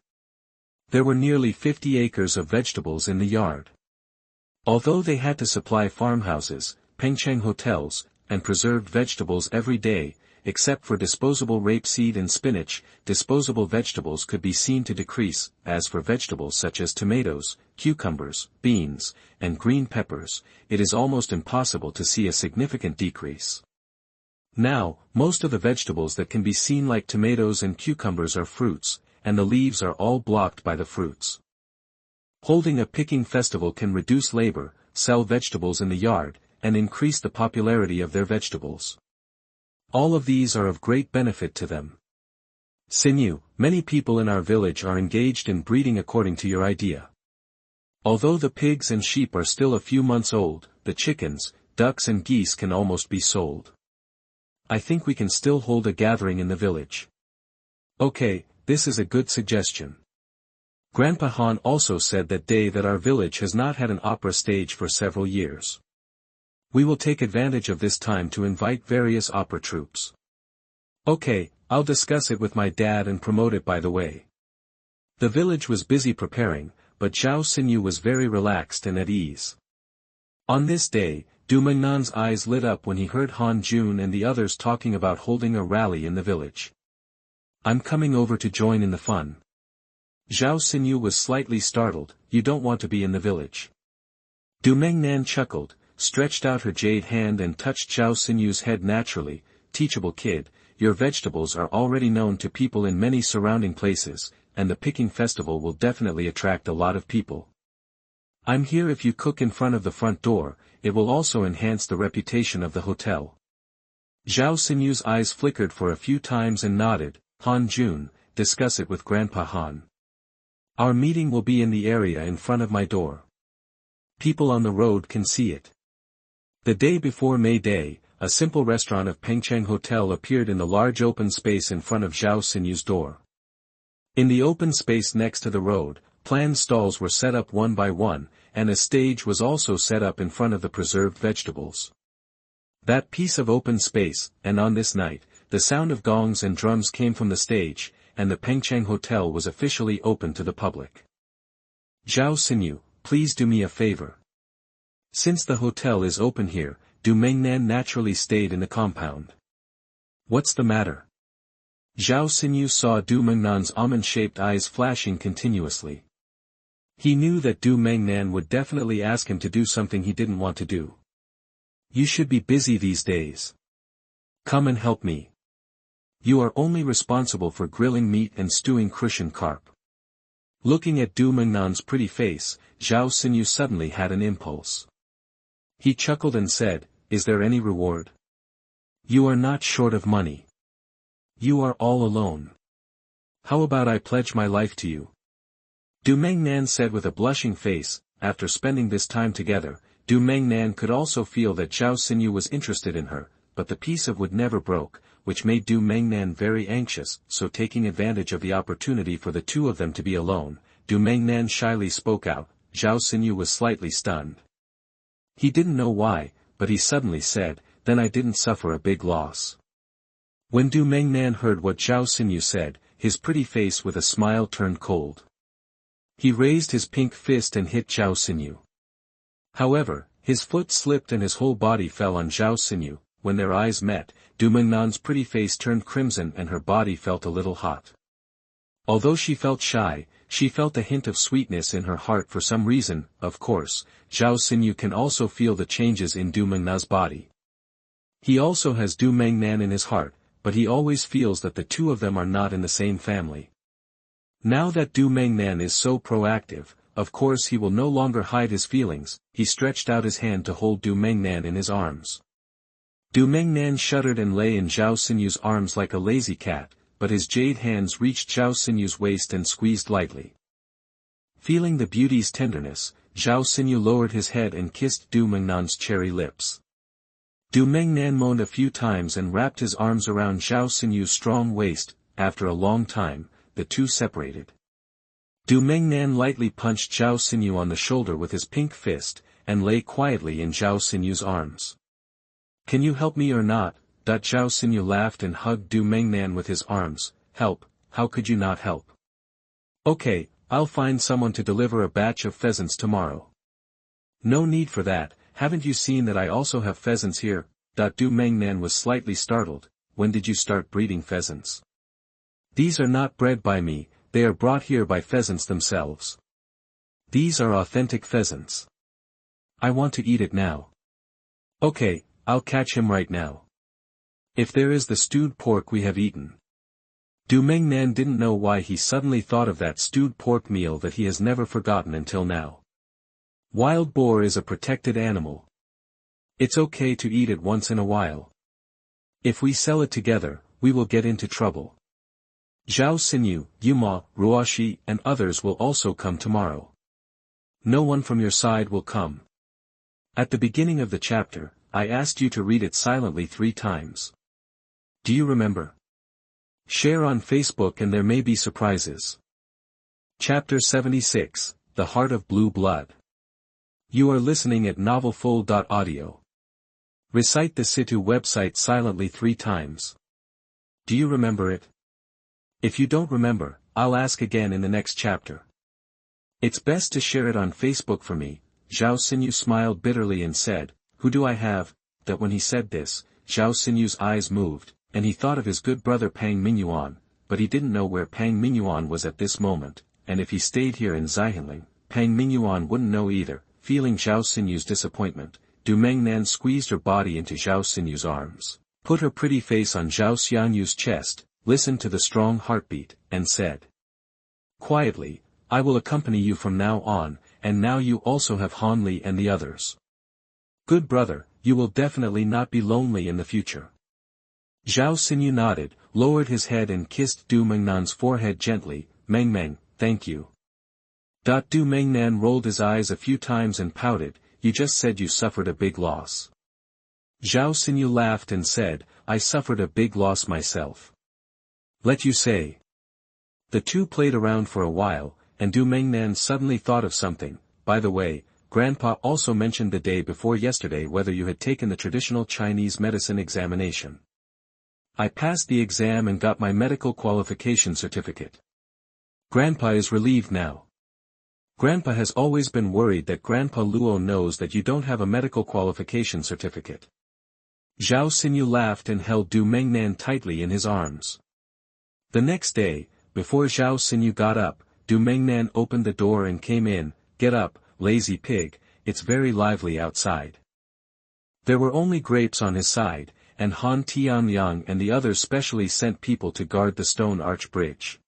Speaker 1: There were nearly 50 acres of vegetables in the yard. Although they had to supply farmhouses, pengcheng hotels, and preserved vegetables every day, except for disposable rapeseed and spinach, disposable vegetables could be seen to decrease. As for vegetables such as tomatoes, cucumbers, beans, and green peppers, it is almost impossible to see a significant decrease. Now, most of the vegetables that can be seen like tomatoes and cucumbers are fruits, and the leaves are all blocked by the fruits. Holding a picking festival can reduce labor, sell vegetables in the yard, and increase the popularity of their vegetables. All of these are of great benefit to them. Xinyu, many people in our village are engaged in breeding according to your idea. Although the pigs and sheep are still a few months old, the chickens, ducks and geese can almost be sold. I think we can still hold a gathering in the village. Okay, this is a good suggestion. Grandpa Han also said that day that our village has not had an opera stage for several years. We will take advantage of this time to invite various opera troupes. Okay, I'll discuss it with my dad and promote it by the way. The village was busy preparing, but Zhao Xinyu was very relaxed and at ease. On this day, Du Mengnan's eyes lit up when he heard Han Jun and the others talking about holding a rally in the village. I'm coming over to join in the fun. Zhao Xinyu was slightly startled. You don't want to be in the village. Du Mengnan chuckled, stretched out her jade hand and touched Zhao Xinyu's head naturally. Teachable kid, your vegetables are already known to people in many surrounding places, and the picking festival will definitely attract a lot of people. I'm here if you cook in front of the front door, it will also enhance the reputation of the hotel. Zhao Xinyu's eyes flickered for a few times and nodded. Han Jun, discuss it with Grandpa Han. Our meeting will be in the area in front of my door. People on the road can see it. The day before May Day, a simple restaurant of Pengcheng Hotel appeared in the large open space in front of Zhao Xinyu's door. In the open space next to the road, planned stalls were set up one by one, and a stage was also set up in front of the preserved vegetables. That piece of open space, and on this night, the sound of gongs and drums came from the stage, and the Pengcheng Hotel was officially open to the public. Zhao Xinyu, please do me a favor. Since the hotel is open here, Du Mengnan naturally stayed in the compound. What's the matter? Zhao Xinyu saw Du Mengnan's almond-shaped eyes flashing continuously. He knew that Du Mengnan would definitely ask him to do something he didn't want to do. You should be busy these days. Come and help me. You are only responsible for grilling meat and stewing crucian carp. Looking at Du Mengnan's pretty face, Zhao Xinyu suddenly had an impulse. He chuckled and said, is there any reward? You are not short of money. You are all alone. How about I pledge my life to you? Du Mengnan said with a blushing face. After spending this time together, Du Mengnan could also feel that Zhao Xinyu was interested in her, but the piece of wood never broke, which made Du Mengnan very anxious, so taking advantage of the opportunity for the two of them to be alone, Du Mengnan shyly spoke out. Zhao Xinyu was slightly stunned. He didn't know why, but he suddenly said, then I didn't suffer a big loss. When Du Mengnan heard what Zhao Xinyu said, his pretty face with a smile turned cold. He raised his pink fist and hit Zhao Xinyu. However, his foot slipped and his whole body fell on Zhao Xinyu. When their eyes met, Du Mengnan's pretty face turned crimson and her body felt a little hot. Although she felt shy, she felt a hint of sweetness in her heart for some reason. Of course, Zhao Xinyu can also feel the changes in Du Mengnan's body. He also has Du Mengnan in his heart, but he always feels that the two of them are not in the same family. Now that Du Mengnan is so proactive, of course he will no longer hide his feelings. He stretched out his hand to hold Du Mengnan in his arms. Du Mengnan shuddered and lay in Zhao Xinyu's arms like a lazy cat, but his jade hands reached Zhao Xinyu's waist and squeezed lightly. Feeling the beauty's tenderness, Zhao Xinyu lowered his head and kissed Du Mengnan's cherry lips. Du Mengnan moaned a few times and wrapped his arms around Zhao Xinyu's strong waist. After a long time, the two separated. Du Mengnan lightly punched Zhao Xinyu on the shoulder with his pink fist, and lay quietly in Zhao Xinyu's arms. Can you help me or not? Zhao Xinyu laughed and hugged Du Mengnan with his arms. Help, how could you not help? Okay, I'll find someone to deliver a batch of pheasants tomorrow. No need for that, haven't you seen that I also have pheasants here? Du Mengnan was slightly startled. When did you start breeding pheasants? These are not bred by me, they are brought here by pheasants themselves. These are authentic pheasants. I want to eat it now. Okay, I'll catch him right now. If there is the stewed pork we have eaten. Du Mengnan didn't know why he suddenly thought of that stewed pork meal that he has never forgotten until now. Wild boar is a protected animal. It's okay to eat it once in a while. If we sell it together, we will get into trouble. Zhao Xinyu, Yuma, Ruoshi, and others will also come tomorrow. No one from your side will come. At the beginning of the chapter, I asked you to read it silently 3 times. Do you remember? Share on Facebook and there may be surprises. Chapter 76, The Heart of Blue Blood. You are listening at novelfull.audio. Recite the Situ website silently 3 times. Do you remember it? If you don't remember, I'll ask again in the next chapter. It's best to share it on Facebook for me. Zhao Xinyu smiled bitterly and said, Who do I have? That when he said this, Zhao Xinyu's eyes moved, and he thought of his good brother Pang Mingyuan, but he didn't know where Pang Mingyuan was at this moment, and if he stayed here in Xihanling, Pang Mingyuan wouldn't know either. Feeling Zhao Xinyu's disappointment, Du Mengnan squeezed her body into Zhao Xinyu's arms, put her pretty face on Zhao Xianyu's chest, listened to the strong heartbeat, and said quietly, I will accompany you from now on, and now you also have Han Li and the others. Good brother, you will definitely not be lonely in the future. Zhao Xinyu nodded, lowered his head and kissed Du Mengnan's forehead gently. Meng, thank you. Du Mengnan rolled his eyes a few times and pouted, You just said you suffered a big loss. Zhao Xinyu laughed and said, I suffered a big loss myself. Let you say. The two played around for a while, and Du Mengnan suddenly thought of something. By the way, Grandpa also mentioned the day before yesterday whether you had taken the traditional Chinese medicine examination. I passed the exam and got my medical qualification certificate. Grandpa is relieved now. Grandpa has always been worried that Grandpa Luo knows that you don't have a medical qualification certificate. Zhao Xinyu laughed and held Du Mengnan tightly in his arms. The next day, before Zhao Xinyu got up, Du Mengnan opened the door and came in. Get up, lazy pig, it's very lively outside. There were only grapes on his side, and Han Tianyang and the others specially sent people to guard the stone arch bridge.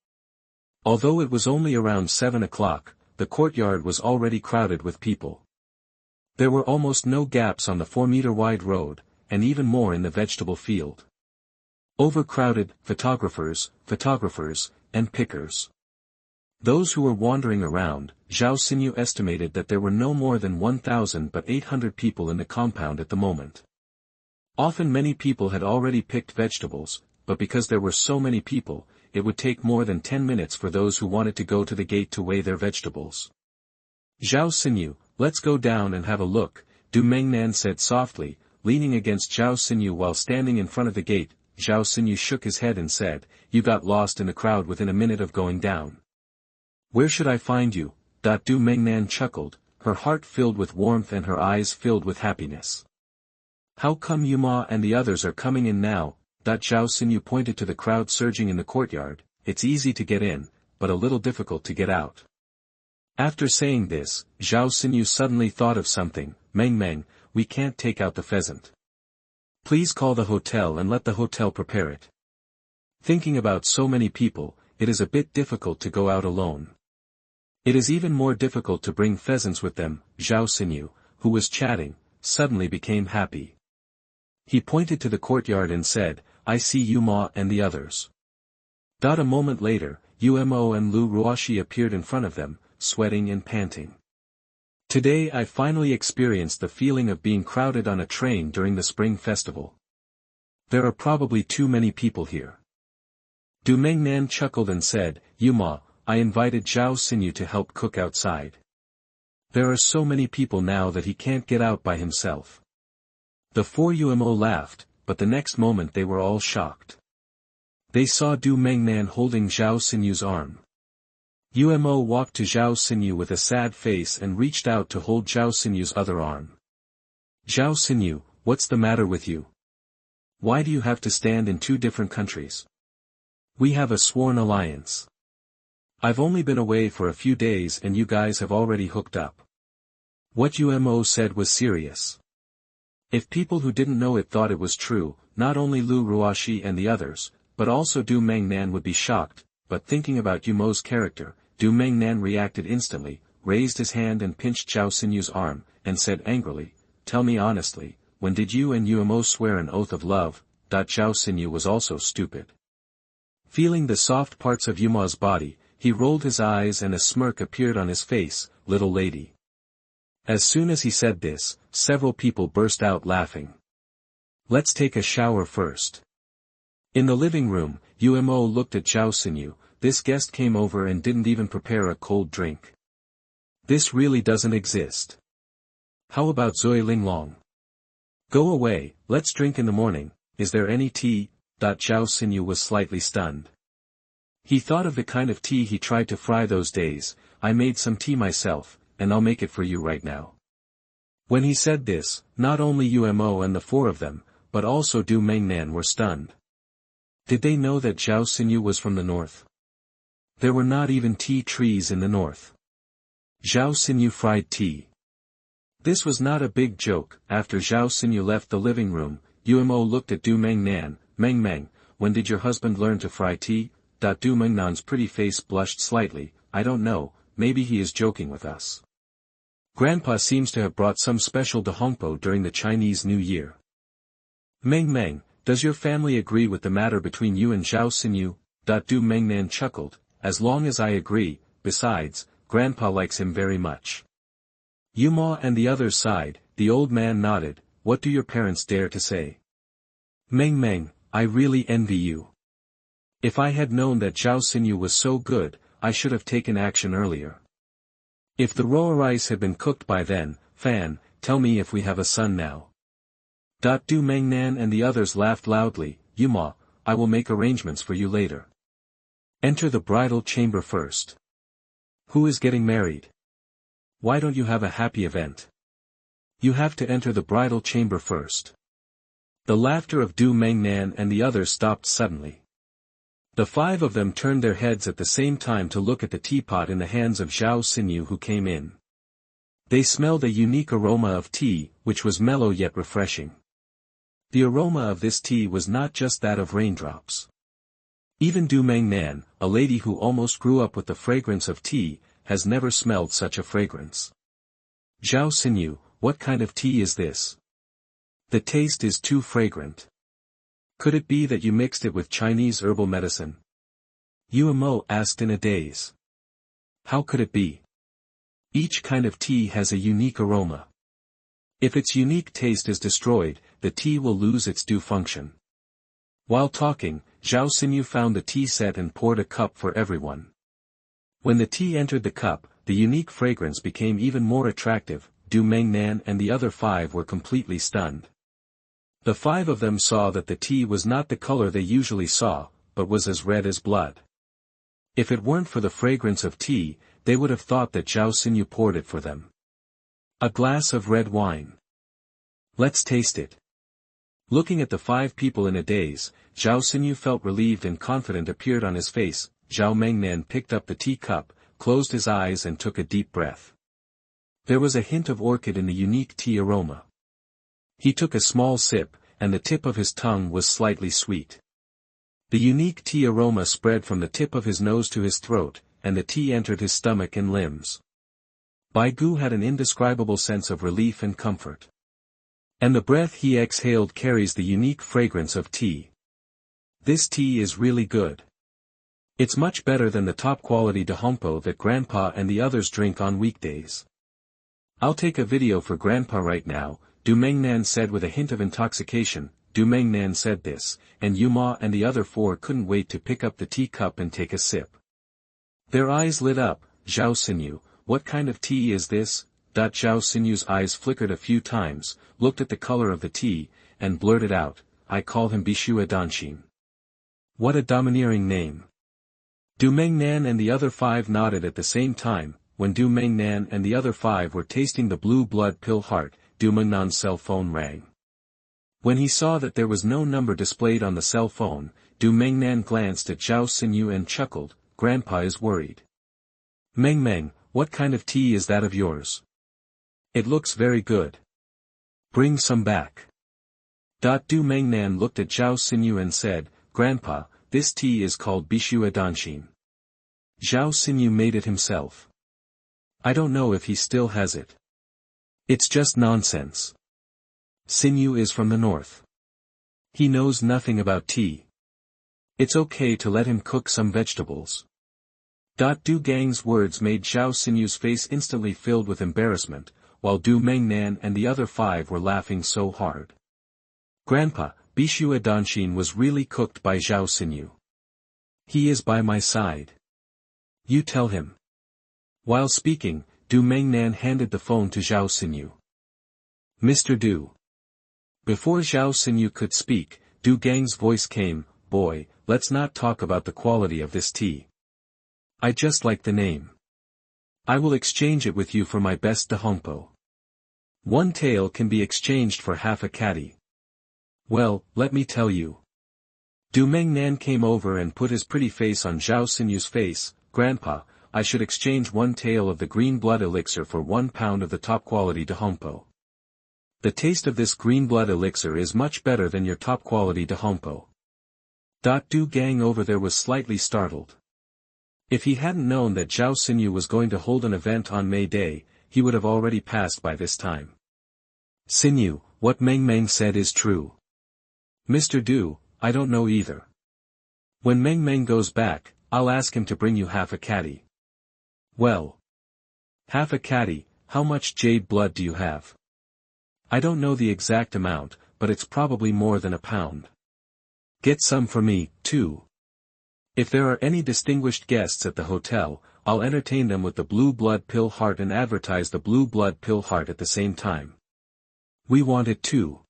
Speaker 1: Although it was only around 7 o'clock, the courtyard was already crowded with people. There were almost no gaps on the 4-meter-wide road, and even more in the vegetable field. Overcrowded, photographers, and pickers. Those who were wandering around, Zhao Xinyu estimated that there were no more than 1,800 people in the compound at the moment. Often many people had already picked vegetables, but because there were so many people, it would take more than 10 minutes for those who wanted to go to the gate to weigh their vegetables. Zhao Xinyu, let's go down and have a look, Du Mengnan said softly, leaning against Zhao Xinyu while standing in front of the gate. Zhao Xinyu shook his head and said, you got lost in the crowd within a minute of going down. Where should I find you? Du Mengnan chuckled, her heart filled with warmth and her eyes filled with happiness. How come Yuma and the others are coming in now? Zhao Xinyu pointed to the crowd surging in the courtyard. It's easy to get in, but a little difficult to get out. After saying this, Zhao Xinyu suddenly thought of something. Meng, we can't take out the pheasant. Please call the hotel and let the hotel prepare it. Thinking about so many people, it is a bit difficult to go out alone. It is even more difficult to bring pheasants with them. Zhao Xinyu, who was chatting, suddenly became happy. He pointed to the courtyard and said, I see Yuma and the others. A moment later, Umo and Lu Ruoxi appeared in front of them, sweating and panting. Today I finally experienced the feeling of being crowded on a train during the spring festival. There are probably too many people here. Du Mengnan chuckled and said, Yuma, I invited Zhao Xinyu to help cook outside. There are so many people now that he can't get out by himself. The 4 Umo laughed, but the next moment they were all shocked. They saw Du Mengnan holding Zhao Xinyu's arm. Umo walked to Zhao Xinyu with a sad face and reached out to hold Zhao Xinyu's other arm. Zhao Xinyu, what's the matter with you? Why do you have to stand in 2 different countries? We have a sworn alliance. I've only been away for a few days and you guys have already hooked up. What Umo said was serious. If people who didn't know it thought it was true, not only Lu Ruoxi and the others, but also Du Mengnan would be shocked, but thinking about Umo's character, Du Mengnan reacted instantly, raised his hand and pinched Zhao Xinyu's arm, and said angrily, tell me honestly, when did you and Umo swear an oath of love? Zhao Xinyu was also stupid. Feeling the soft parts of Umo's body, he rolled his eyes and a smirk appeared on his face. Little lady. As soon as he said this, several people burst out laughing. Let's take a shower first. In the living room, Umo looked at Zhao Xinyu. This guest came over and didn't even prepare a cold drink. This really doesn't exist. How about Zui Linglong? Go away, let's drink in the morning. Is there any tea? Zhao Xinyu was slightly stunned. He thought of the kind of tea he tried to fry those days. I made some tea myself, and I'll make it for you right now. When he said this, not only Umo and the 4 of them, but also Du Mengnan were stunned. Did they know that Zhao Xinyu was from the north? There were not even tea trees in the north. Zhao Xinyu fried tea. This was not a big joke. After Zhao Xinyu left the living room, Umo looked at Du Mengnan. Meng, when did your husband learn to fry tea? Du Mengnan's pretty face blushed slightly. I don't know, maybe he is joking with us. Grandpa seems to have brought some special to Hongpo during the Chinese New Year. Meng, does your family agree with the matter between you and Zhao Xinyu? Du Mengnan chuckled, as long as I agree, besides, Grandpa likes him very much. Yuma and the others sighed. The old man nodded. What do your parents dare to say? Meng, I really envy you. If I had known that Zhao Xinyu was so good, I should have taken action earlier. If the raw rice had been cooked by then, Fan, tell me if we have a son now. Du Mengnan and the others laughed loudly. Yuma, I will make arrangements for you later. Enter the bridal chamber first. Who is getting married? Why don't you have a happy event? You have to enter the bridal chamber first. The laughter of Du Mengnan and the others stopped suddenly. The 5 of them turned their heads at the same time to look at the teapot in the hands of Zhao Xinyu who came in. They smelled a unique aroma of tea, which was mellow yet refreshing. The aroma of this tea was not just that of raindrops. Even Du Mengnan, a lady who almost grew up with the fragrance of tea, has never smelled such a fragrance. Zhao Xinyu, what kind of tea is this? The taste is too fragrant. Could it be that you mixed it with Chinese herbal medicine? Mo asked in a daze. How could it be? Each kind of tea has a unique aroma. If its unique taste is destroyed, the tea will lose its due function. While talking, Zhao Xinyu found the tea set and poured a cup for everyone. When the tea entered the cup, the unique fragrance became even more attractive. Du Mengnan and the other 5 were completely stunned. The 5 of them saw that the tea was not the color they usually saw, but was as red as blood. If it weren't for the fragrance of tea, they would have thought that Zhao Xinyu poured it for them. A glass of red wine. Let's taste it. Looking at the 5 people in a daze, Zhao Xinyu felt relieved and confident appeared on his face. Zhao Mengnan picked up the teacup, closed his eyes and took a deep breath. There was a hint of orchid in the unique tea aroma. He took a small sip, and the tip of his tongue was slightly sweet. The unique tea aroma spread from the tip of his nose to his throat, and the tea entered his stomach and limbs. Bai Gu had an indescribable sense of relief and comfort. And the breath he exhaled carries the unique fragrance of tea. This tea is really good. It's much better than the top-quality Dahompo that Grandpa and the others drink on weekdays. I'll take a video for Grandpa right now, Du Mengnan said with a hint of intoxication. Du Mengnan said this, and Yuma and the other 4 couldn't wait to pick up the teacup and take a sip. Their eyes lit up. Zhao Xinyu, what kind of tea is this? Zhao Xinyu's eyes flickered a few times, looked at the color of the tea, and blurted out, I call him Bishua Danshin. What a domineering name. Du Mengnan and the other 5 nodded at the same time. When Du Mengnan and the other 5 were tasting the blue blood pill heart, Du Mengnan's cell phone rang. When he saw that there was no number displayed on the cell phone, Du Mengnan glanced at Zhao Xinyu and chuckled, Grandpa is worried. Meng, what kind of tea is that of yours? It looks very good. Bring some back. Du Mengnan looked at Zhao Xinyu and said, Grandpa, this tea is called Bishua Danshin. Zhao Xinyu made it himself. I don't know if he still has it. It's just nonsense. Xinyu is from the north. He knows nothing about tea. It's okay to let him cook some vegetables. Du Gang's words made Zhao Xinyu's face instantly filled with embarrassment, while Du Mengnan and the other 5 were laughing so hard. Grandpa, Bishua Danshin was really cooked by Zhao Xinyu. He is by my side. You tell him. While speaking, Du Mengnan handed the phone to Zhao Xinyu. Mr. Du. Before Zhao Xinyu could speak, Du Gang's voice came, Boy, let's not talk about the quality of this tea. I just like the name. I will exchange it with you for my best Dahompo. 1 tael can be exchanged for half a caddy. Well, let me tell you. Du Mengnan came over and put his pretty face on Zhao Xinyu's face. Grandpa, I should exchange 1 tael of the green blood elixir for 1 pound of the top-quality Dahompo. The taste of this green blood elixir is much better than your top-quality Dahompo. Du Gang over there was slightly startled. If he hadn't known that Zhao Xinyu was going to hold an event on May Day, he would have already passed by this time. Xinyu, what Meng said is true. Mr. Du, I don't know either. When Meng goes back, I'll ask him to bring you half a caddy. Well. Half a caddy, how much jade blood do you have? I don't know the exact amount, but it's probably more than a pound. Get some for me, too. If there are any distinguished guests at the hotel, I'll entertain them with the blue blood pill heart and advertise the blue blood pill heart at the same time. We want it too.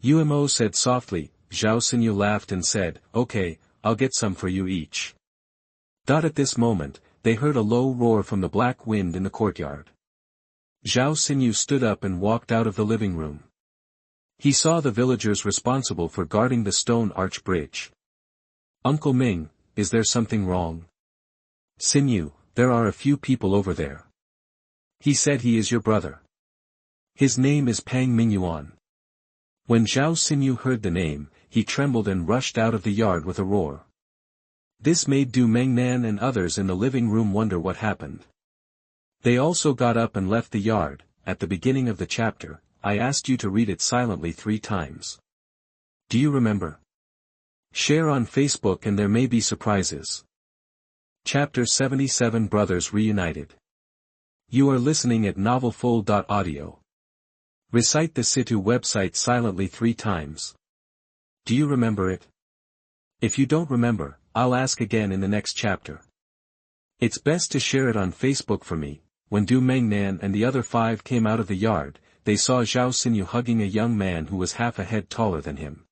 Speaker 1: Umo said softly. Zhao Xinyu laughed and said, Okay, I'll get some for you each. At this moment, they heard a low roar from the black wind in the courtyard. Zhao Xinyu stood up and walked out of the living room. He saw the villagers responsible for guarding the stone arch bridge. Uncle Ming, is there something wrong? Xinyu, there are a few people over there. He said he is your brother. His name is Pang Mingyuan. When Zhao Xinyu heard the name, he trembled and rushed out of the yard with a roar. This made Du Mengnan and others in the living room wonder what happened. They also got up and left the yard. at the beginning of the chapter, I asked you to read it silently 3 times. Do you remember? Share on Facebook and there may be surprises. Chapter 77 Brothers Reunited. You are listening at novelfull.audio. Recite the Situ website silently 3 times. Do you remember it? If you don't remember, I'll ask again in the next chapter. It's best to share it on Facebook for me. When Du Mengnan and the other 5 came out of the yard, they saw Zhao Xinyu hugging a young man who was half a head taller than him.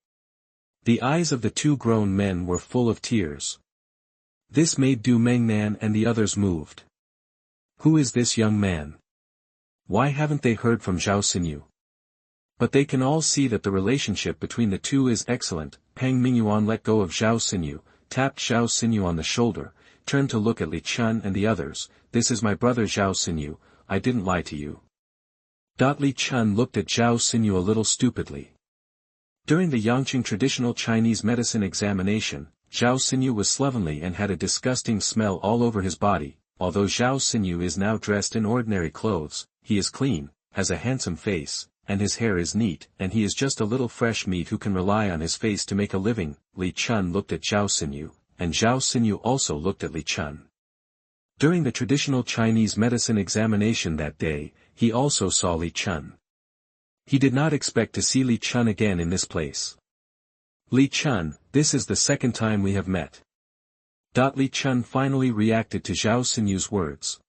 Speaker 1: The eyes of the 2 grown men were full of tears. This made Du Mengnan and the others moved. Who is this young man? Why haven't they heard from Zhao Xinyu? But they can all see that the relationship between the 2 is excellent. Pang Mingyuan let go of Zhao Xinyu, tapped Zhao Xinyu on the shoulder, turned to look at Li Chun and the others. This is my brother Zhao Xinyu, I didn't lie to you. Li Chun looked at Zhao Xinyu a little stupidly. During the Yangqing traditional Chinese medicine examination, Zhao Xinyu was slovenly and had a disgusting smell all over his body. Although Zhao Xinyu is now dressed in ordinary clothes, he is clean, has a handsome face, and his hair is neat, and he is just a little fresh meat who can rely on his face to make a living. Li Chun looked at Zhao Xinyu, and Zhao Xinyu also looked at Li Chun. During the traditional Chinese medicine examination that day, he also saw Li Chun. He did not expect to see Li Chun again in this place. Li Chun, this is the 2nd time we have met. Li Chun finally reacted to Zhao Xinyu's words.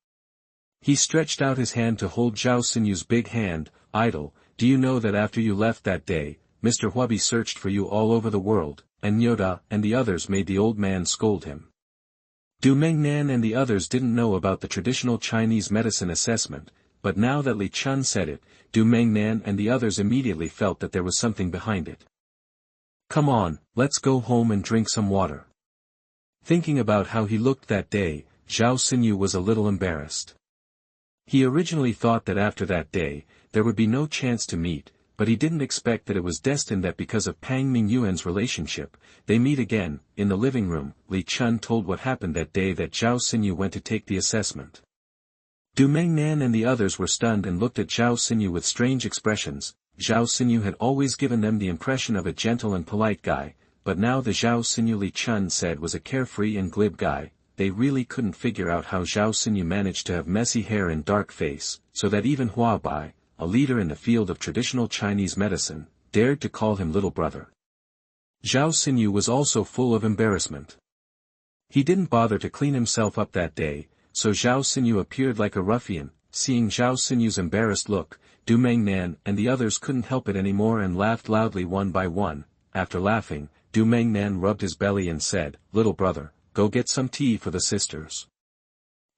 Speaker 1: He stretched out his hand to hold Zhao Xinyu's big hand. Idle, do you know that after you left that day, Mr. Huabi searched for you all over the world, and Nyoda and the others made the old man scold him. Du Mengnan and the others didn't know about the traditional Chinese medicine assessment, but now that Li Chun said it, Du Mengnan and the others immediately felt that there was something behind it. Come on, let's go home and drink some water. Thinking about how he looked that day, Zhao Xinyu was a little embarrassed. He originally thought that after that day, there would be no chance to meet, but he didn't expect that it was destined that because of Pang Mingyuan's relationship, they meet again. In the living room, Li Chun told what happened that day that Zhao Xinyu went to take the assessment. Du Mengnan and the others were stunned and looked at Zhao Xinyu with strange expressions. Zhao Xinyu had always given them the impression of a gentle and polite guy, but now the Zhao Xinyu Li Chun said was a carefree and glib guy. They really couldn't figure out how Zhao Xinyu managed to have messy hair and dark face, so that even Hua Bai, a leader in the field of traditional Chinese medicine, dared to call him little brother. Zhao Xinyu was also full of embarrassment. He didn't bother to clean himself up that day, so Zhao Xinyu appeared like a ruffian. Seeing Zhao Xinyu's embarrassed look, Du Mengnan and the others couldn't help it anymore and laughed loudly one by one. After laughing, Du Mengnan rubbed his belly and said, "Little brother, go get some tea for the sisters."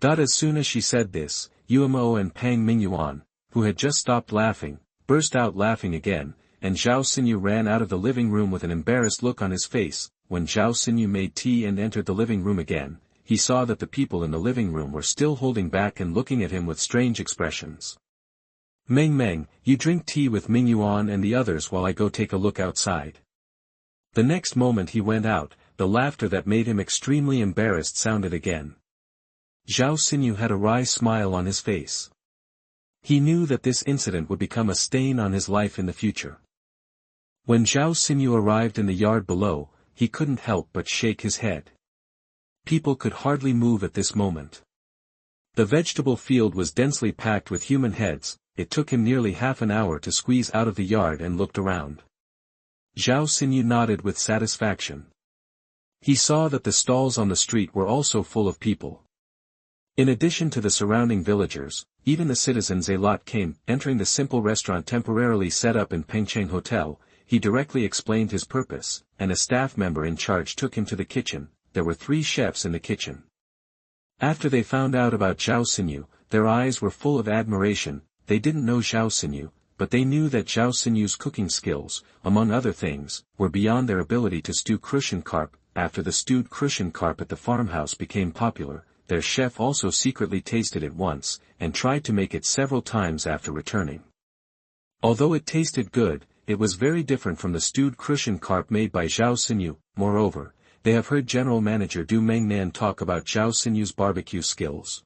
Speaker 1: As soon as she said this, Umo and Pang Mingyuan, who had just stopped laughing, burst out laughing again, and Zhao Xinyu ran out of the living room with an embarrassed look on his face. When Zhao Xinyu made tea and entered the living room again, he saw that the people in the living room were still holding back and looking at him with strange expressions. Meng, you drink tea with Mingyuan and the others while I go take a look outside." The next moment he went out. The laughter that made him extremely embarrassed sounded again. Zhao Xinyu had a wry smile on his face. He knew that this incident would become a stain on his life in the future. When Zhao Xinyu arrived in the yard below, he couldn't help but shake his head. People could hardly move at this moment. The vegetable field was densely packed with human heads. It took him nearly half an hour to squeeze out of the yard and looked around. Zhao Xinyu nodded with satisfaction. He saw that the stalls on the street were also full of people. In addition to the surrounding villagers, even the citizens a lot came. Entering the simple restaurant temporarily set up in Pengcheng Hotel, he directly explained his purpose, and a staff member in charge took him to the kitchen. There were 3 chefs in the kitchen. After they found out about Zhao Xinyu, their eyes were full of admiration. They didn't know Zhao Xinyu, but they knew that Zhao Xinyu's cooking skills, among other things, were beyond their ability to stew crucian carp. After the stewed crucian carp at the farmhouse became popular, their chef also secretly tasted it once, and tried to make it several times after returning. Although it tasted good, it was very different from the stewed crucian carp made by Zhao Xinyu. Moreover, they have heard General Manager Du Mengnan talk about Zhao Xinyu's barbecue skills.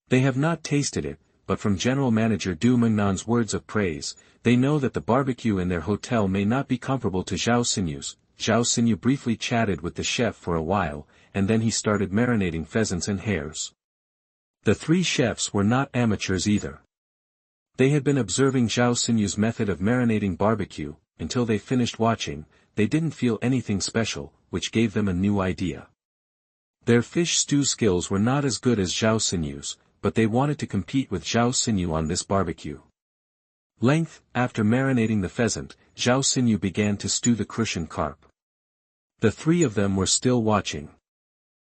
Speaker 1: They have not tasted it, but from General Manager Du Mengnan's words of praise, they know that the barbecue in their hotel may not be comparable to Zhao Xinyu's. Zhao Xinyu briefly chatted with the chef for a while, and then he started marinating pheasants and hares. The three chefs were not amateurs either. They had been observing Zhao Xinyu's method of marinating barbecue. Until they finished watching, they didn't feel anything special, which gave them a new idea. Their fish stew skills were not as good as Zhao Xinyu's, but they wanted to compete with Zhao Xinyu on this barbecue. After marinating the pheasant, Zhao Xinyu began to stew the crucian carp. The three of them were still watching.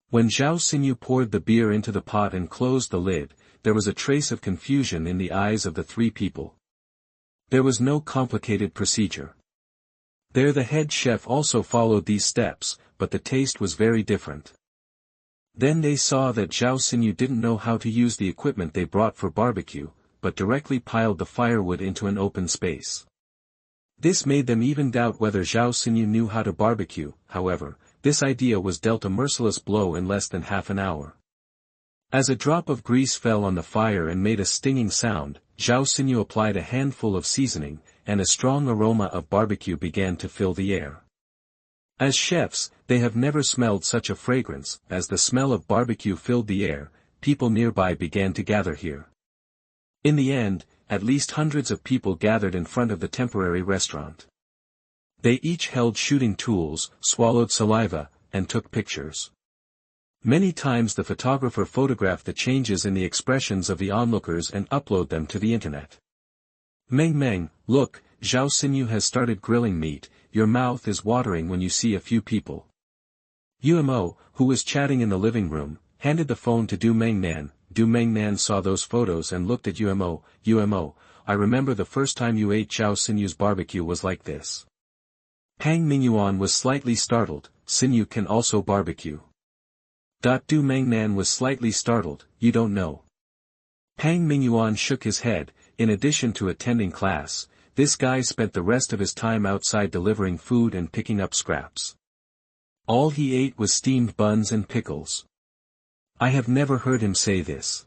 Speaker 1: When Zhao Xinyu poured the beer into the pot and closed the lid, there was a trace of confusion in the eyes of the three people. There was no complicated procedure. The head chef also followed these steps, but the taste was very different. Then they saw that Zhao Xinyu didn't know how to use the equipment they brought for barbecue, but directly piled the firewood into an open space. This made them even doubt whether Zhao Xinyu knew how to barbecue. However, this idea was dealt a merciless blow in less than half an hour. As a drop of grease fell on the fire and made a stinging sound, Zhao Xinyu applied a handful of seasoning, and a strong aroma of barbecue began to fill the air. As chefs, they have never smelled such a fragrance. As the smell of barbecue filled the air, people nearby began to gather here. In the end, at least hundreds of people gathered in front of the temporary restaurant. They each held shooting tools, swallowed saliva, and took pictures. Many times the photographer photographed the changes in the expressions of the onlookers and upload them to the internet. Meng, look, Zhao Xinyu has started grilling meat. Your mouth is watering when you see a few people. Umo, who was chatting in the living room, handed the phone to Du Mengnan. Du Mengnan saw those photos and looked at Umo. Umo, I remember the first time you ate Zhao Xinyu's barbecue was like this. Pang Mingyuan was slightly startled. Xinyu can also barbecue. Du Mengnan was slightly startled. You don't know. Pang Mingyuan shook his head. In addition to attending class, this guy spent the rest of his time outside delivering food and picking up scraps. All he ate was steamed buns and pickles. I have never heard him say this.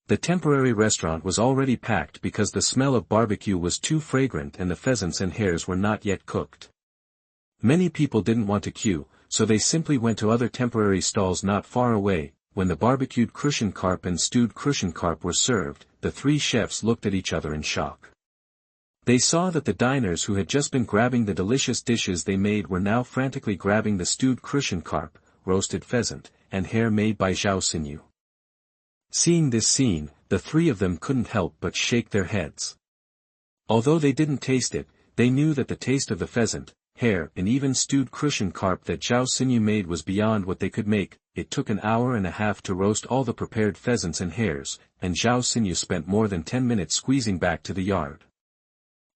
Speaker 1: The temporary restaurant was already packed because the smell of barbecue was too fragrant and the pheasants and hares were not yet cooked. Many people didn't want to queue, so they simply went to other temporary stalls not far away. When the barbecued crucian carp and stewed crucian carp were served, the three chefs looked at each other in shock. They saw that the diners who had just been grabbing the delicious dishes they made were now frantically grabbing the stewed crucian carp, roasted pheasant, and hare made by Zhao Xinyu. Seeing this scene, the three of them couldn't help but shake their heads. Although they didn't taste it, they knew that the taste of the pheasant, hare, and even stewed crucian carp that Zhao Xinyu made was beyond what they could make. It took an hour and a half to roast all the prepared pheasants and hares, and Zhao Xinyu spent more than 10 minutes squeezing back to the yard.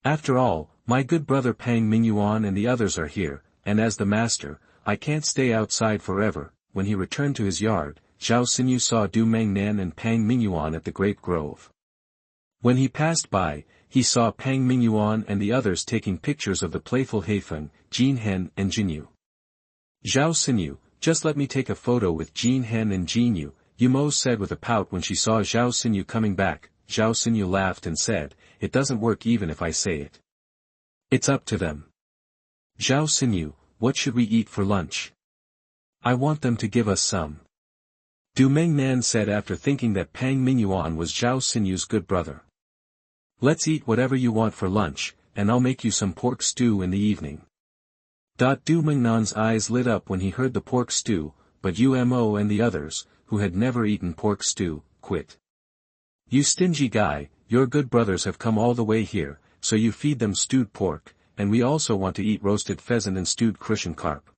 Speaker 1: After all, my good brother Pang Mingyuan and the others are here, and as the master, I can't stay outside forever. When he returned to his yard, Zhao Xinyu saw Du Mengnan and Pang Mingyuan at the grape grove. When he passed by, he saw Pang Mingyuan and the others taking pictures of the playful Heifeng, Jinhen and Jinyu. Zhao Xinyu, just let me take a photo with Jinhen and Jinyu, Yumo said with a pout when she saw Zhao Xinyu coming back. Zhao Xinyu laughed and said, it doesn't work even if I say it. It's up to them. Zhao Xinyu, what should we eat for lunch? I want them to give us some. Du Mengnan said after thinking that Pang Mingyuan was Zhao Xinyu's good brother. Let's eat whatever you want for lunch, and I'll make you some pork stew in the evening. Du Mengnan's eyes lit up when he heard the pork stew, but Umo and the others, who had never eaten pork stew, quit. You stingy guy, your good brothers have come all the way here, so you feed them stewed pork, and we also want to eat roasted pheasant and stewed crucian carp.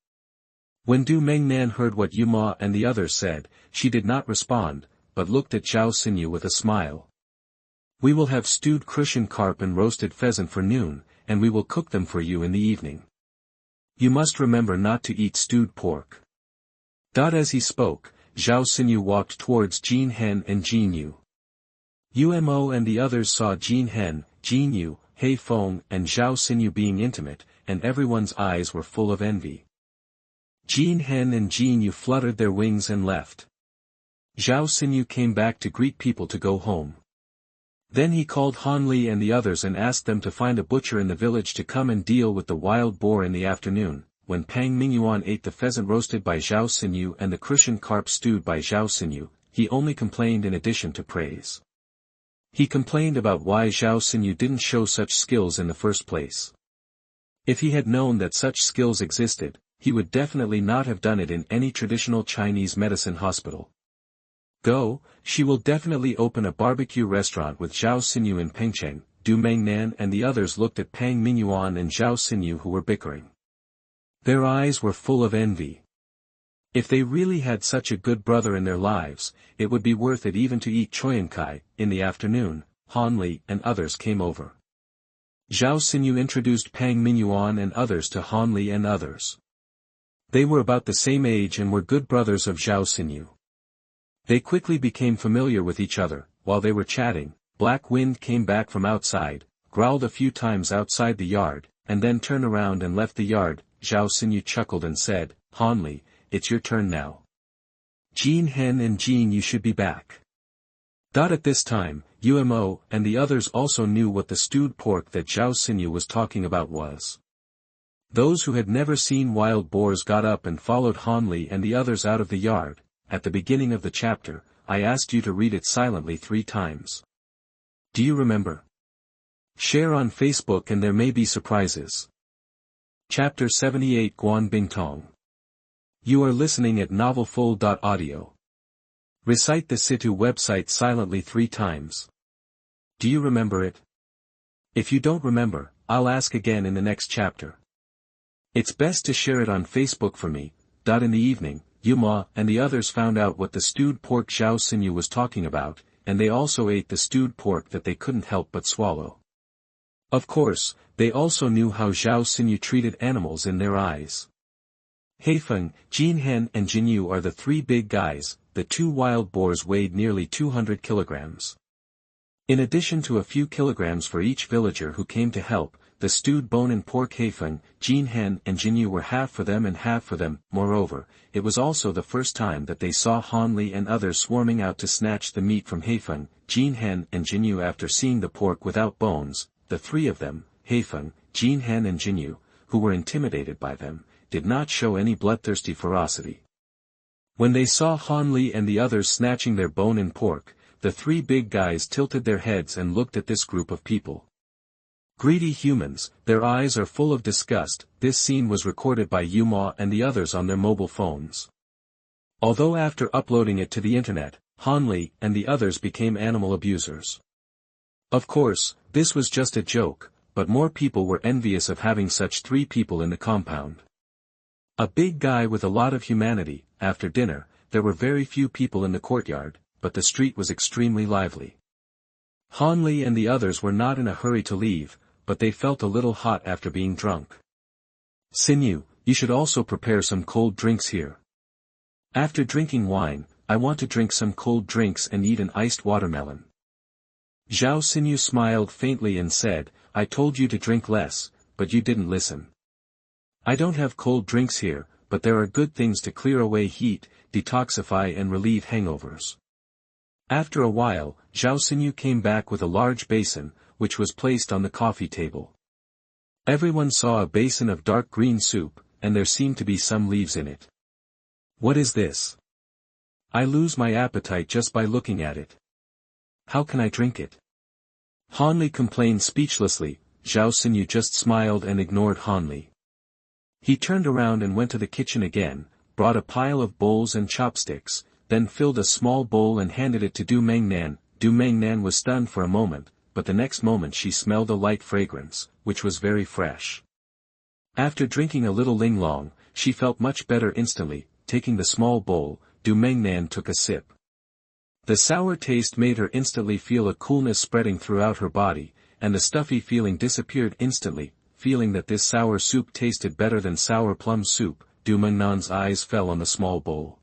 Speaker 1: When Du Mengnan heard what Yuma and the others said, she did not respond, but looked at Zhao Xinyu with a smile. We will have stewed crucian carp and roasted pheasant for noon, and we will cook them for you in the evening. You must remember not to eat stewed pork. As he spoke, Zhao Xinyu walked towards Jinhen and Jinyu. Umo and the others saw Jinhen, Jinyu, Heifeng and Zhao Xinyu being intimate, and everyone's eyes were full of envy. Jinhen and Jinyu fluttered their wings and left. Zhao Xinyu came back to greet people to go home. Then he called Han Li and the others and asked them to find a butcher in the village to come and deal with the wild boar in the afternoon. When Pang Mingyuan ate the pheasant roasted by Zhao Xinyu and the Crucian carp stewed by Zhao Xinyu, he only complained in addition to praise. He complained about why Zhao Xinyu didn't show such skills in the first place. If he had known that such skills existed, he would definitely not have done it in any traditional Chinese medicine hospital. She will definitely open a barbecue restaurant with Zhao Xinyu in Pengcheng. Du Mengnan and the others looked at Pang Mingyuan and Zhao Xinyu who were bickering. Their eyes were full of envy. If they really had such a good brother in their lives, it would be worth it even to eat choyankai. In the afternoon, Han Li and others came over. Zhao Xinyu introduced Pang Mingyuan and others to Han Li and others. They were about the same age and were good brothers of Zhao Xinyu. They quickly became familiar with each other. While they were chatting, Black Wind came back from outside, growled a few times outside the yard, and then turned around and left the yard. Zhao Xinyu chuckled and said, Han Li, it's your turn now. Jin Hen and Jin you should be back. At this time, Umo and the others also knew what the stewed pork that Zhao Xinyu was talking about was. Those who had never seen wild boars got up and followed Han Li and the others out of the yard. At the beginning of the chapter, I asked you to read it silently 3 times. Do you remember? Share on Facebook and there may be surprises. Chapter 78 Guan Bingtong. You are listening at novelfull.audio. Recite the Situ website silently 3 times. Do you remember it? If you don't remember, I'll ask again in the next chapter. It's best to share it on Facebook for me. In the evening, Yuma and the others found out what the stewed pork Zhao Xinyu was talking about, and they also ate the stewed pork that they couldn't help but swallow. Of course, they also knew how Zhao Xinyu treated animals in their eyes. Heifeng, Jin Hen and Jinyu are the 3 big guys. The 2 wild boars weighed nearly 200 kilograms. In addition to a few kilograms for each villager who came to help, the stewed bone and pork Heifeng, Jin Hen and Jinyu were half for them and half for them. Moreover, it was also the first time that they saw Han Li and others swarming out to snatch the meat from Heifeng, Jin Hen and Jinyu after seeing the pork without bones. The 3 of them, Heifeng, Jin Hen and Jinyu, who were intimidated by them, did not show any bloodthirsty ferocity. When they saw Han Li and the others snatching their bone and pork, the 3 big guys tilted their heads and looked at this group of people. Greedy humans, their eyes are full of disgust. This scene was recorded by Yuma and the others on their mobile phones. Although after uploading it to the internet, Han Li and the others became animal abusers. Of course, this was just a joke, but more people were envious of having such 3 people in the compound. A big guy with a lot of humanity. After dinner, there were very few people in the courtyard, but the street was extremely lively. Han Li and the others were not in a hurry to leave, but they felt a little hot after being drunk. Xinyu, you should also prepare some cold drinks here. After drinking wine, I want to drink some cold drinks and eat an iced watermelon. Zhao Xinyu smiled faintly and said, I told you to drink less, but you didn't listen. I don't have cold drinks here, but there are good things to clear away heat, detoxify and relieve hangovers. After a while, Zhao Xinyu came back with a large basin, which was placed on the coffee table. Everyone saw a basin of dark green soup, and there seemed to be some leaves in it. What is this? I lose my appetite just by looking at it. How can I drink it? Han Li complained speechlessly. Zhao Xinyu just smiled and ignored Han Li. He turned around and went to the kitchen again, brought a pile of bowls and chopsticks, then filled a small bowl and handed it to Du Mengnan. Du Mengnan was stunned for a moment, but the next moment she smelled a light fragrance, which was very fresh. After drinking a little linglong, she felt much better instantly. Taking the small bowl, Du Mengnan took a sip. The sour taste made her instantly feel a coolness spreading throughout her body, and the stuffy feeling disappeared instantly. Feeling that this sour soup tasted better than sour plum soup, Du Mengnan's eyes fell on the small bowl.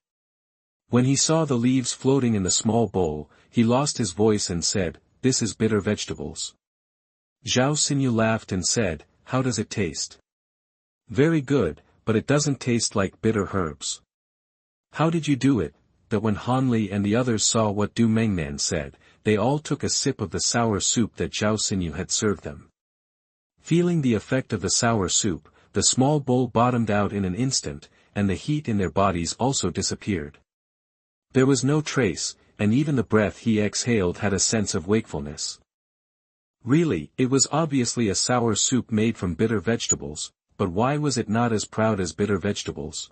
Speaker 1: When he saw the leaves floating in the small bowl, he lost his voice and said, "This is bitter vegetables." Zhao Xinyu laughed and said, "How does it taste?" "Very good, but it doesn't taste like bitter herbs." "How did you do it?" That when Han Li and the others saw what Du Mengnan said, they all took a sip of the sour soup that Zhao Xinyu had served them. Feeling the effect of the sour soup, the small bowl bottomed out in an instant, and the heat in their bodies also disappeared. There was no trace, and even the breath he exhaled had a sense of wakefulness. Really, it was obviously a sour soup made from bitter vegetables, but why was it not as proud as bitter vegetables?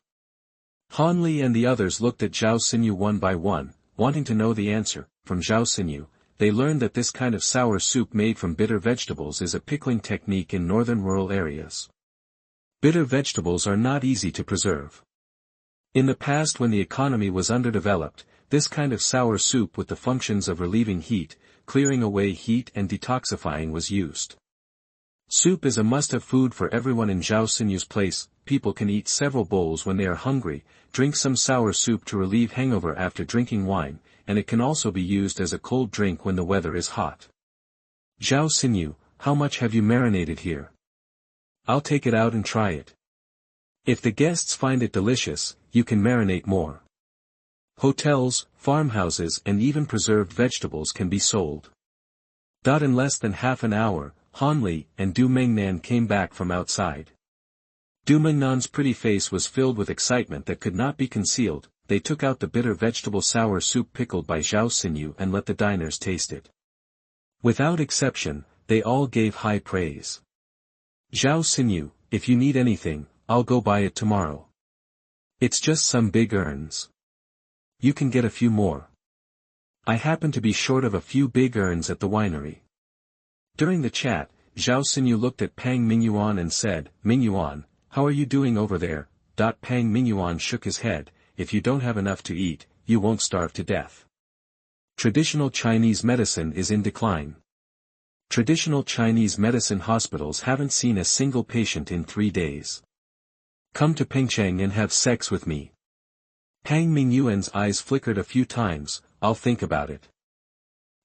Speaker 1: Hanli and the others looked at Zhao Xinyu one by one, wanting to know the answer. From Zhao Xinyu, they learned that this kind of sour soup made from bitter vegetables is a pickling technique in northern rural areas. Bitter vegetables are not easy to preserve. In the past, when the economy was underdeveloped, this kind of sour soup with the functions of relieving heat, clearing away heat and detoxifying was used. Soup is a must-have food for everyone in Zhao Xinyu's place. People can eat several bowls when they are hungry, drink some sour soup to relieve hangover after drinking wine, and it can also be used as a cold drink when the weather is hot. Zhao Xinyu, how much have you marinated here? I'll take it out and try it. If the guests find it delicious, you can marinate more. Hotels, farmhouses and even preserved vegetables can be sold. In less than half an hour, Hanli and Du Mengnan came back from outside. Du Mengnan's pretty face was filled with excitement that could not be concealed. They took out the bitter vegetable sour soup pickled by Zhao Xinyu and let the diners taste it. Without exception, they all gave high praise. Zhao Xinyu, if you need anything, I'll go buy it tomorrow. It's just some big urns. You can get a few more. I happen to be short of a few big urns at the winery. During the chat, Zhao Xinyu looked at Pang Mingyuan and said, Mingyuan, how are you doing over there? Pang Mingyuan shook his head, if you don't have enough to eat, you won't starve to death. Traditional Chinese medicine is in decline. Traditional Chinese medicine hospitals haven't seen a single patient in 3 days. Come to Pengcheng and have sex with me. Pang Mingyuan's eyes flickered a few times. I'll think about it.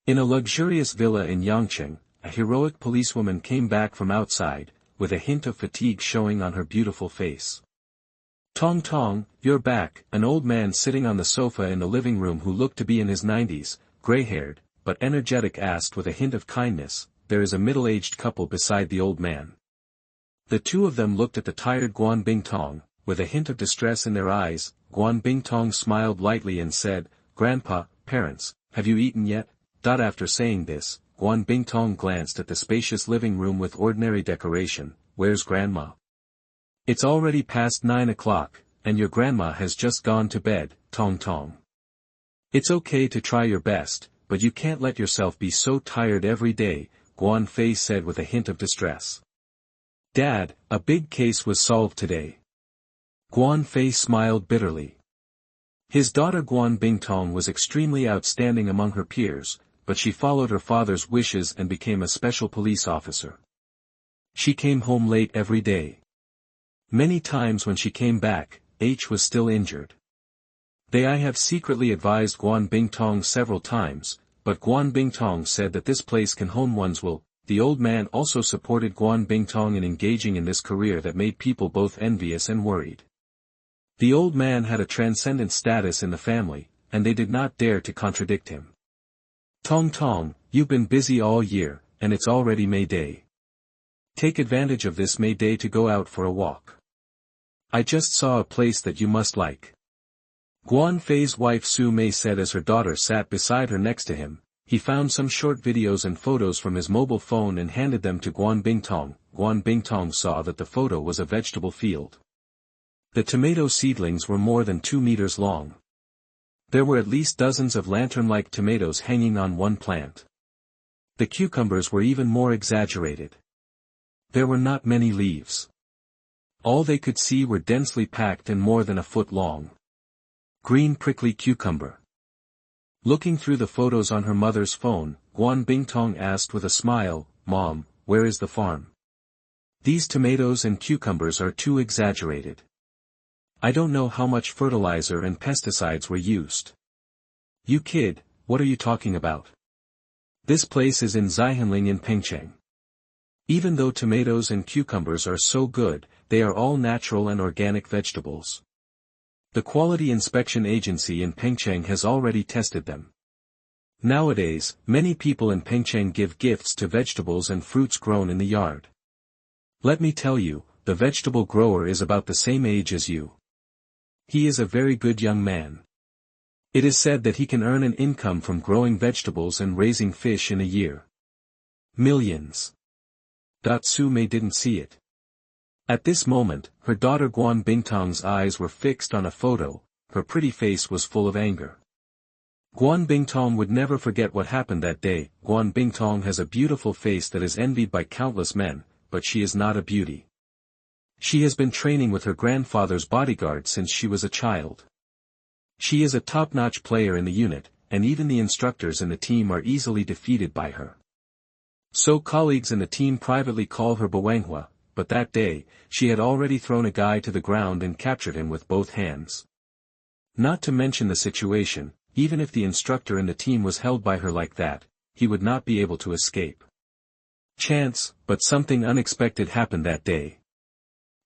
Speaker 1: In a luxurious villa in Yangcheng, a heroic policewoman came back from outside, with a hint of fatigue showing on her beautiful face. Tong Tong, you're back. An old man sitting on the sofa in the living room who looked to be in his 90s, gray-haired, but energetic asked with a hint of kindness. There is a middle-aged couple beside the old man. The two of them looked at the tired Guan Bingtong, with a hint of distress in their eyes. Guan Bingtong smiled lightly and said, Grandpa, parents, have you eaten yet? After saying this, Guan Bingtong glanced at the spacious living room with ordinary decoration. Where's Grandma? It's already past 9 o'clock, and your grandma has just gone to bed, Tong Tong. It's okay to try your best, but you can't let yourself be so tired every day, Guan Fei said with a hint of distress. Dad, a big case was solved today. Guan Fei smiled bitterly. His daughter Guan Bingtong was extremely outstanding among her peers, but she followed her father's wishes and became a special police officer. She came home late every day. Many times when she came back, H was still injured. I have secretly advised Guan Bingtong several times, but Guan Bingtong said that this place can hone one's will. The old man also supported Guan Bingtong in engaging in this career that made people both envious and worried. The old man had a transcendent status in the family, and they did not dare to contradict him. Tong Tong, you've been busy all year, and it's already May Day. Take advantage of this May Day to go out for a walk. I just saw a place that you must like. Guan Fei's wife Su Mei said as her daughter sat beside her next to him. He found some short videos and photos from his mobile phone and handed them to Guan Bingtong. Guan Bingtong saw that the photo was a vegetable field. The tomato seedlings were more than 2 meters long. There were at least dozens of lantern-like tomatoes hanging on one plant. The cucumbers were even more exaggerated. There were not many leaves. All they could see were densely packed and more than a foot long. Green prickly cucumber. Looking through the photos on her mother's phone, Guan Bingtong asked with a smile, Mom, where is the farm? These tomatoes and cucumbers are too exaggerated. I don't know how much fertilizer and pesticides were used. You kid, what are you talking about? This place is in Zaihanling in Pengcheng. Even though tomatoes and cucumbers are so good, they are all natural and organic vegetables. The Quality Inspection Agency in Pengcheng has already tested them. Nowadays, many people in Pengcheng give gifts to vegetables and fruits grown in the yard. Let me tell you, the vegetable grower is about the same age as you. He is a very good young man. It is said that he can earn an income from growing vegetables and raising fish in a year. Millions. Su Mei didn't see it. At this moment, her daughter Guan Bingtong's eyes were fixed on a photo. Her pretty face was full of anger. Guan Bingtong would never forget what happened that day. Guan Bingtong has a beautiful face that is envied by countless men, but she is not a beauty. She has been training with her grandfather's bodyguard since she was a child. She is a top-notch player in the unit, and even the instructors in the team are easily defeated by her. So colleagues in the team privately call her Bawenghua, but that day, she had already thrown a guy to the ground and captured him with both hands. Not to mention the situation, even if the instructor in the team was held by her like that, he would not be able to escape. Chance, but something unexpected happened that day.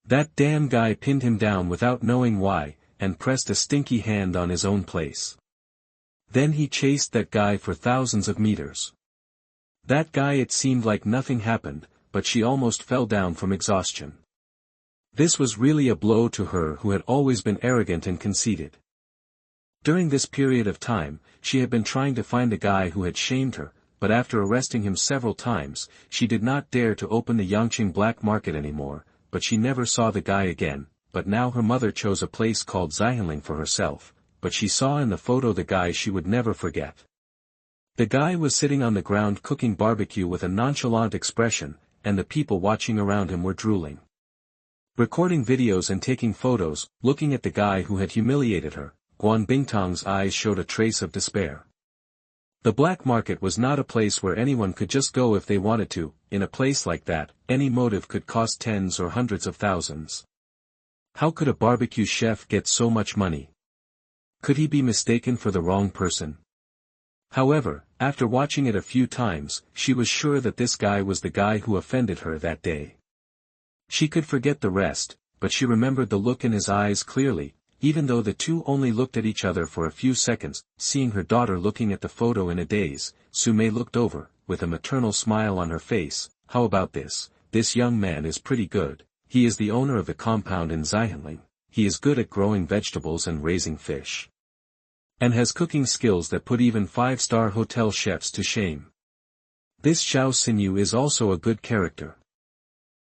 Speaker 1: That damn guy pinned him down without knowing why, and pressed a stinky hand on his own place. Then he chased that guy for thousands of meters. That guy, it seemed like nothing happened, but she almost fell down from exhaustion. This was really a blow to her who had always been arrogant and conceited. During this period of time, she had been trying to find the guy who had shamed her, but after arresting him several times, she did not dare to open the Yangqing black market anymore, but she never saw the guy again. But now her mother chose a place called Zhihanling for herself, but she saw in the photo the guy she would never forget. The guy was sitting on the ground cooking barbecue with a nonchalant expression, and the people watching around him were drooling. Recording videos and taking photos, looking at the guy who had humiliated her, Guan Bingtong's eyes showed a trace of despair. The black market was not a place where anyone could just go if they wanted to. In a place like that, any motive could cost tens or hundreds of thousands. How could a barbecue chef get so much money? Could he be mistaken for the wrong person? However, after watching it a few times, she was sure that this guy was the guy who offended her that day. She could forget the rest, but she remembered the look in his eyes clearly, even though the two only looked at each other for a few seconds. Seeing her daughter looking at the photo in a daze, Su Mei looked over, with a maternal smile on her face. How about this? This young man is pretty good. He is the owner of the compound in Zhihanling. He is good at growing vegetables and raising fish. And has cooking skills that put even 5-star hotel chefs to shame. This Zhao Xinyu is also a good character.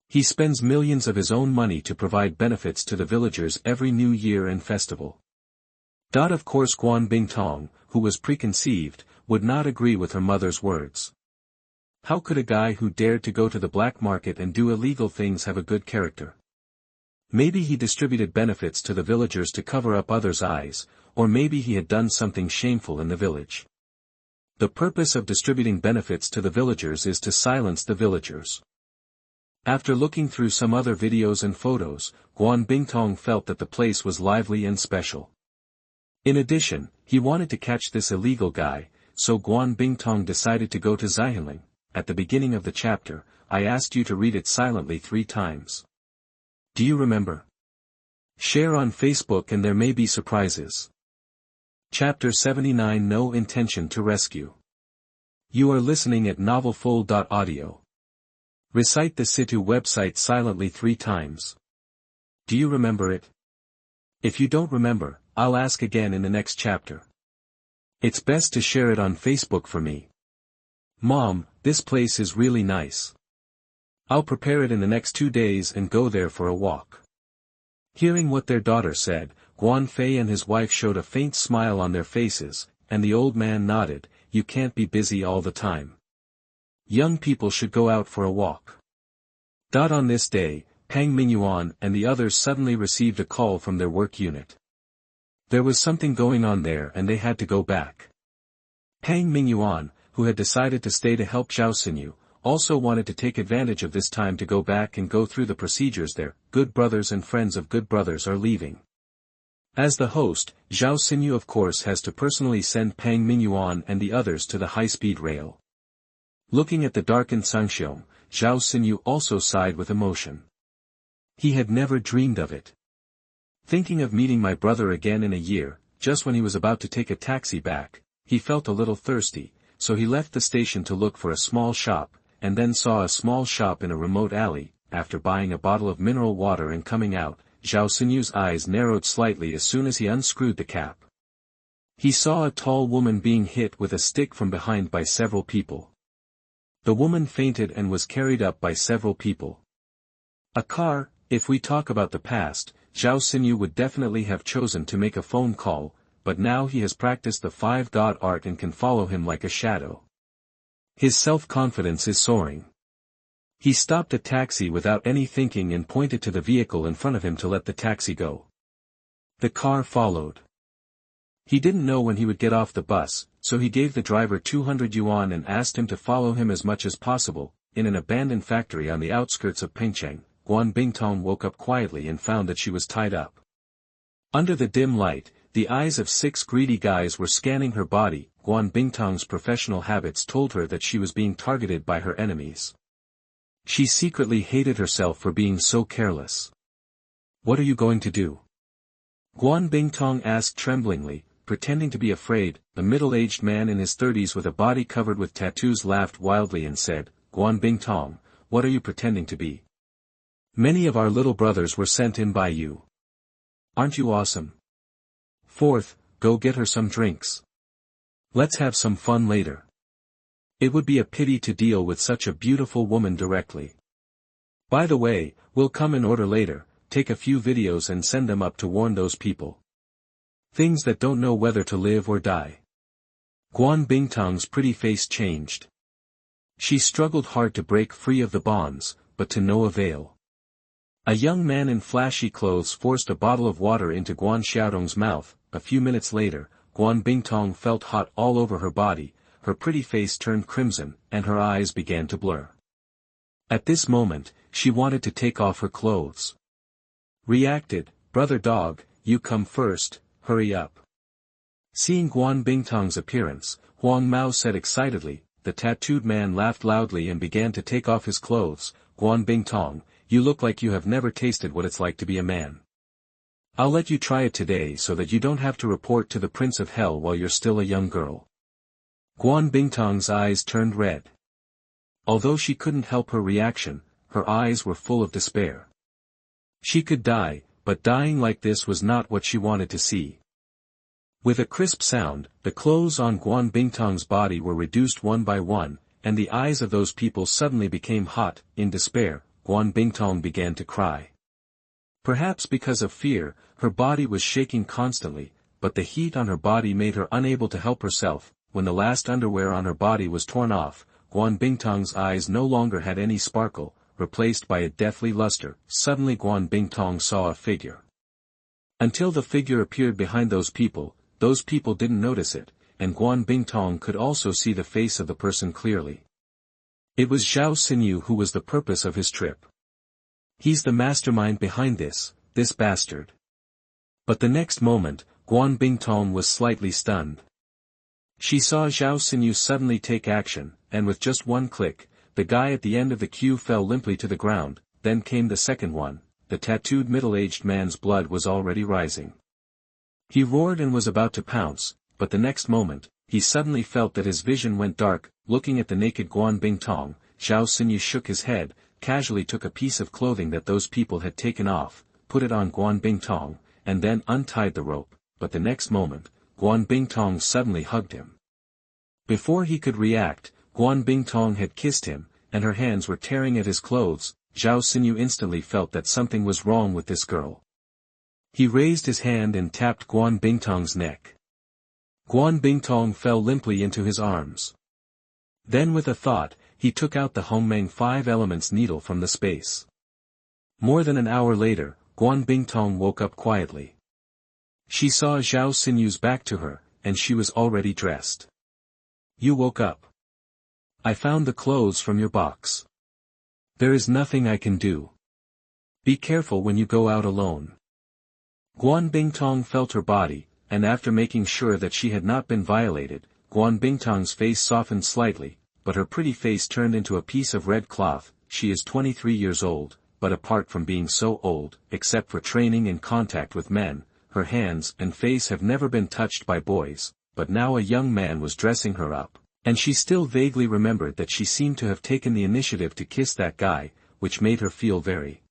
Speaker 1: He spends millions of his own money to provide benefits to the villagers every New Year and festival. Of course Guan Bingtong, who was preconceived, would not agree with her mother's words. How could a guy who dared to go to the black market and do illegal things have a good character? Maybe he distributed benefits to the villagers to cover up others' eyes, or maybe he had done something shameful in the village. The purpose of distributing benefits to the villagers is to silence the villagers. After looking through some other videos and photos, Guan Bingtong felt that the place was lively and special. In addition, he wanted to catch this illegal guy, so Guan Bingtong decided to go to Zhihanling. At the beginning of the chapter, I asked you to read it silently 3 times. Do you remember? Share on Facebook and there may be surprises. Chapter 79, No Intention to Rescue. You are listening at novelfull.audio. Recite the Situ website silently 3 times. Do you remember it? If you don't remember, I'll ask again in the next chapter. It's best to share it on Facebook for me. Mom, this place is really nice. I'll prepare it in the next 2 days and go there for a walk. Hearing what their daughter said, Guan Fei and his wife showed a faint smile on their faces, and the old man nodded. You can't be busy all the time. Young people should go out for a walk. On this day, Pang Mingyuan and the others suddenly received a call from their work unit. There was something going on there and they had to go back. Pang Mingyuan, who had decided to stay to help Zhao Xinyu, also wanted to take advantage of this time to go back and go through the procedures there. Good brothers and friends of good brothers are leaving. As the host, Zhao Xinyu of course has to personally send Pang Mingyuan and the others to the high-speed rail. Looking at the darkened Sangxiong, Zhao Xinyu also sighed with emotion. He had never dreamed of it. Thinking of meeting my brother again in a year, just when he was about to take a taxi back, he felt a little thirsty, so he left the station to look for a small shop, and then saw a small shop in a remote alley. After buying a bottle of mineral water and coming out, Zhao Xinyu's eyes narrowed slightly as soon as he unscrewed the cap. He saw a tall woman being hit with a stick from behind by several people. The woman fainted and was carried up by several people. A car. If we talk about the past, Zhao Xinyu would definitely have chosen to make a phone call, but now he has practiced the 5-God art and can follow him like a shadow. His self-confidence is soaring. He stopped a taxi without any thinking and pointed to the vehicle in front of him to let the taxi go. The car followed. He didn't know when he would get off the bus, so he gave the driver 200 yuan and asked him to follow him as much as possible. In an abandoned factory on the outskirts of Pengcheng, Guan Bingtong woke up quietly and found that she was tied up. Under the dim light, the eyes of 6 greedy guys were scanning her body. Guan Bingtong's professional habits told her that she was being targeted by her enemies. She secretly hated herself for being so careless. "What are you going to do?" Guan Bingtong asked tremblingly, pretending to be afraid. A middle-aged man in his 30s with a body covered with tattoos laughed wildly and said, "Guan Bingtong, what are you pretending to be? Many of our little brothers were sent in by you. Aren't you awesome? Fourth, go get her some drinks. Let's have some fun later. It would be a pity to deal with such a beautiful woman directly. By the way, we'll come in order later, take a few videos and send them up to warn those people. Things that don't know whether to live or die." Guan Bingtong's pretty face changed. She struggled hard to break free of the bonds, but to no avail. A young man in flashy clothes forced a bottle of water into Guan Xiaodong's mouth. A few minutes later, Guan Bingtong felt hot all over her body, her pretty face turned crimson, and her eyes began to blur. At this moment, she wanted to take off her clothes. Reacted, "Brother dog, you come first, hurry up." Seeing Guan Bingtong's appearance, Huang Mao said excitedly. The tattooed man laughed loudly and began to take off his clothes. "Guan Bingtong, you look like you have never tasted what it's like to be a man. I'll let you try it today so that you don't have to report to the Prince of Hell while you're still a young girl." Guan Bingtong's eyes turned red. Although she couldn't help her reaction, her eyes were full of despair. She could die, but dying like this was not what she wanted to see. With a crisp sound, the clothes on Guan Bingtong's body were reduced one by one, and the eyes of those people suddenly became hot. In despair, Guan Bingtong began to cry. Perhaps because of fear, her body was shaking constantly, but the heat on her body made her unable to help herself. When the last underwear on her body was torn off, Guan Bingtong's eyes no longer had any sparkle, replaced by a deathly luster. Suddenly Guan Bingtong saw a figure. Until the figure appeared behind those people didn't notice it, and Guan Bingtong could also see the face of the person clearly. It was Zhao Xinyu who was the purpose of his trip. He's the mastermind behind this bastard. But the next moment, Guan Bingtong was slightly stunned. She saw Zhao Xinyu suddenly take action, and with just one click, the guy at the end of the queue fell limply to the ground. Then came the second one. The tattooed middle-aged man's blood was already rising. He roared and was about to pounce, but the next moment, he suddenly felt that his vision went dark. Looking at the naked Guan Bingtong, Zhao Xinyu shook his head, casually took a piece of clothing that those people had taken off, put it on Guan Bingtong, and then untied the rope. But the next moment, Guan Bingtong suddenly hugged him. Before he could react, Guan Bingtong had kissed him, and her hands were tearing at his clothes. Zhao Xinyu instantly felt that something was wrong with this girl. He raised his hand and tapped Guan Bingtong's neck. Guan Bingtong fell limply into his arms. Then with a thought, he took out the Hongmeng 5 elements needle from the space. More than an hour later, Guan Bingtong woke up quietly. She saw Zhao Xinyu's back to her, and she was already dressed. "You woke up. I found the clothes from your box. There is nothing I can do. Be careful when you go out alone." Guan Bingtong felt her body, and after making sure that she had not been violated, Guan Bingtong's face softened slightly, but her pretty face turned into a piece of red cloth. She is 23 years old, but apart from being so old, except for training and contact with men, her hands and face have never been touched by boys. but now a young man was dressing her up, and she still vaguely remembered that she seemed to have taken the initiative to kiss that guy, which made her feel very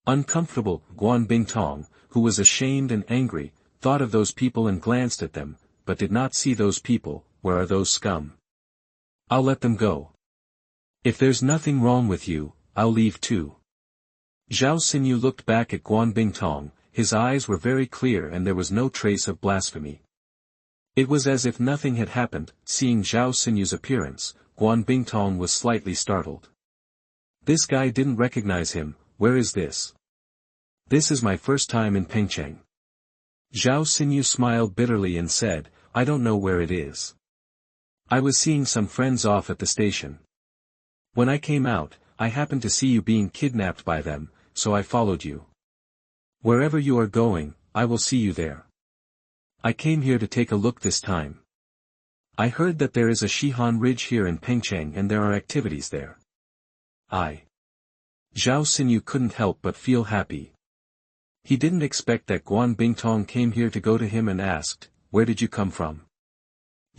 Speaker 1: uncomfortable. Guan Bingtong, who was ashamed and angry, thought of those people and glanced at them, but did not see those people. Where are those scum? I'll let them go. If there's nothing wrong with you, I'll leave too. Zhao Xinyu looked back at Guan Bingtong, his eyes were very clear and there was no trace of blasphemy. It was as if nothing had happened. Seeing Zhao Xinyu's appearance, Guan Bingtong was slightly startled. This guy didn't recognize him. Where is this? This is my first time in Pengcheng. Zhao Xinyu smiled bitterly and said, I don't know where it is. I was seeing some friends off at the station. When I came out, I happened to see you being kidnapped by them, so I followed you. Wherever you are going, I will see you there. I came here to take a look this time. I heard that there is a Shihan Ridge here in Pengcheng and there are activities there. Zhao Xinyu couldn't help but feel happy. He didn't expect that Guan Bingtong came here to go to him and asked, where did you come from?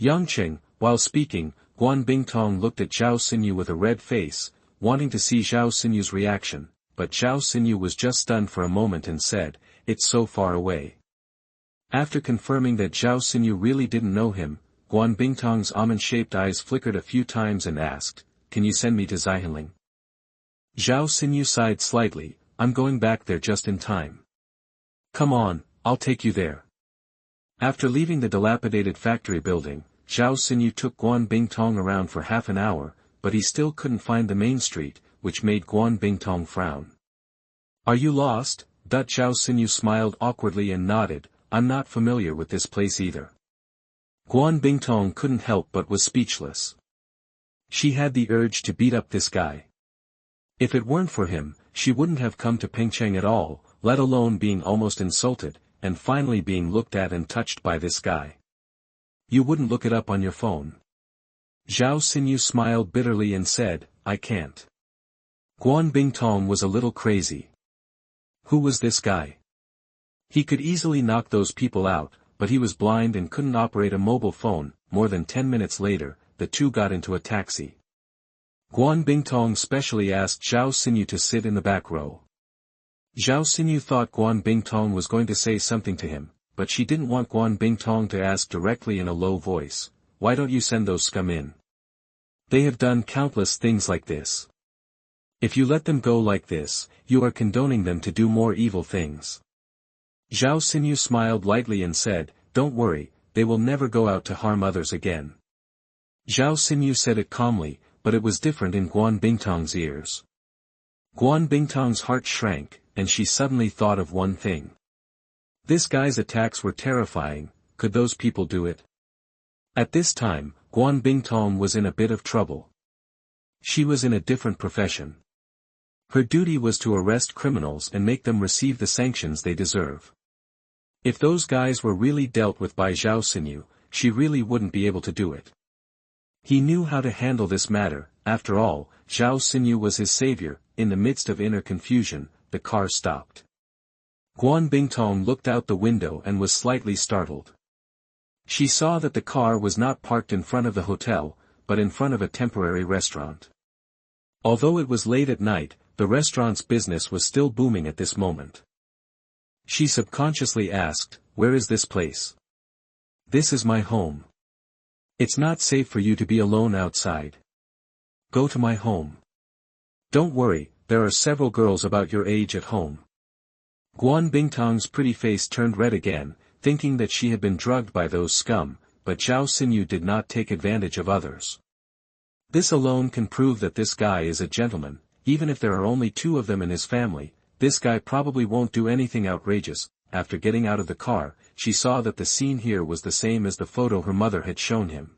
Speaker 1: Yangcheng, while speaking, Guan Bingtong looked at Zhao Xinyu with a red face, wanting to see Zhao Xinyu's reaction, but Zhao Xinyu was just stunned for a moment and said, it's so far away. After confirming that Zhao Xinyu really didn't know him, Guan Bingtong's almond-shaped eyes flickered a few times and asked, can you send me to Xihanling? Zhao Xinyu sighed slightly, I'm going back there just in time. Come on, I'll take you there. After leaving the dilapidated factory building, Zhao Xinyu took Guan Bingtong around for half an hour, but he still couldn't find the main street, which made Guan Bingtong frown. Are you lost? Zhao Xinyu smiled awkwardly and nodded, I'm not familiar with this place either. Guan Bingtong couldn't help but was speechless. She had the urge to beat up this guy. If it weren't for him, she wouldn't have come to Pengcheng at all, let alone being almost insulted, and finally being looked at and touched by this guy. You wouldn't look it up on your phone. Zhao Xinyu smiled bitterly and said, I can't. Guan Bingtong was a little crazy. Who was this guy? He could easily knock those people out, but he was blind and couldn't operate a mobile phone. More than 10 minutes later, the two got into a taxi. Guan Bingtong specially asked Zhao Xinyu to sit in the back row. Zhao Xinyu thought Guan Bingtong was going to say something to him, but she didn't want Guan Bingtong to ask directly in a low voice, why don't you send those scum in? They have done countless things like this. If you let them go like this, you are condoning them to do more evil things. Zhao Xinyu smiled lightly and said, don't worry, they will never go out to harm others again. Zhao Xinyu said it calmly, but it was different in Guan Bingtong's ears. Guan Bingtong's heart shrank, and she suddenly thought of one thing. This guy's attacks were terrifying, could those people do it? At this time, Guan Bingtong was in a bit of trouble. She was in a different profession. Her duty was to arrest criminals and make them receive the sanctions they deserve. If those guys were really dealt with by Zhao Xinyu, she really wouldn't be able to do it. He knew how to handle this matter. After all, Zhao Xinyu was his savior. In the midst of inner confusion, the car stopped. Guan Bingtong looked out the window and was slightly startled. She saw that the car was not parked in front of the hotel, but in front of a temporary restaurant. Although it was late at night, the restaurant's business was still booming at this moment. She subconsciously asked, where is this place? This is my home. It's not safe for you to be alone outside. Go to my home. Don't worry, there are several girls about your age at home. Guan Bingtong's pretty face turned red again, thinking that she had been drugged by those scum, but Zhao Xinyu did not take advantage of others. This alone can prove that this guy is a gentleman, even if there are only 2 of them in his family, this guy probably won't do anything outrageous. After getting out of the car, she saw that the scene here was the same as the photo her mother had shown him.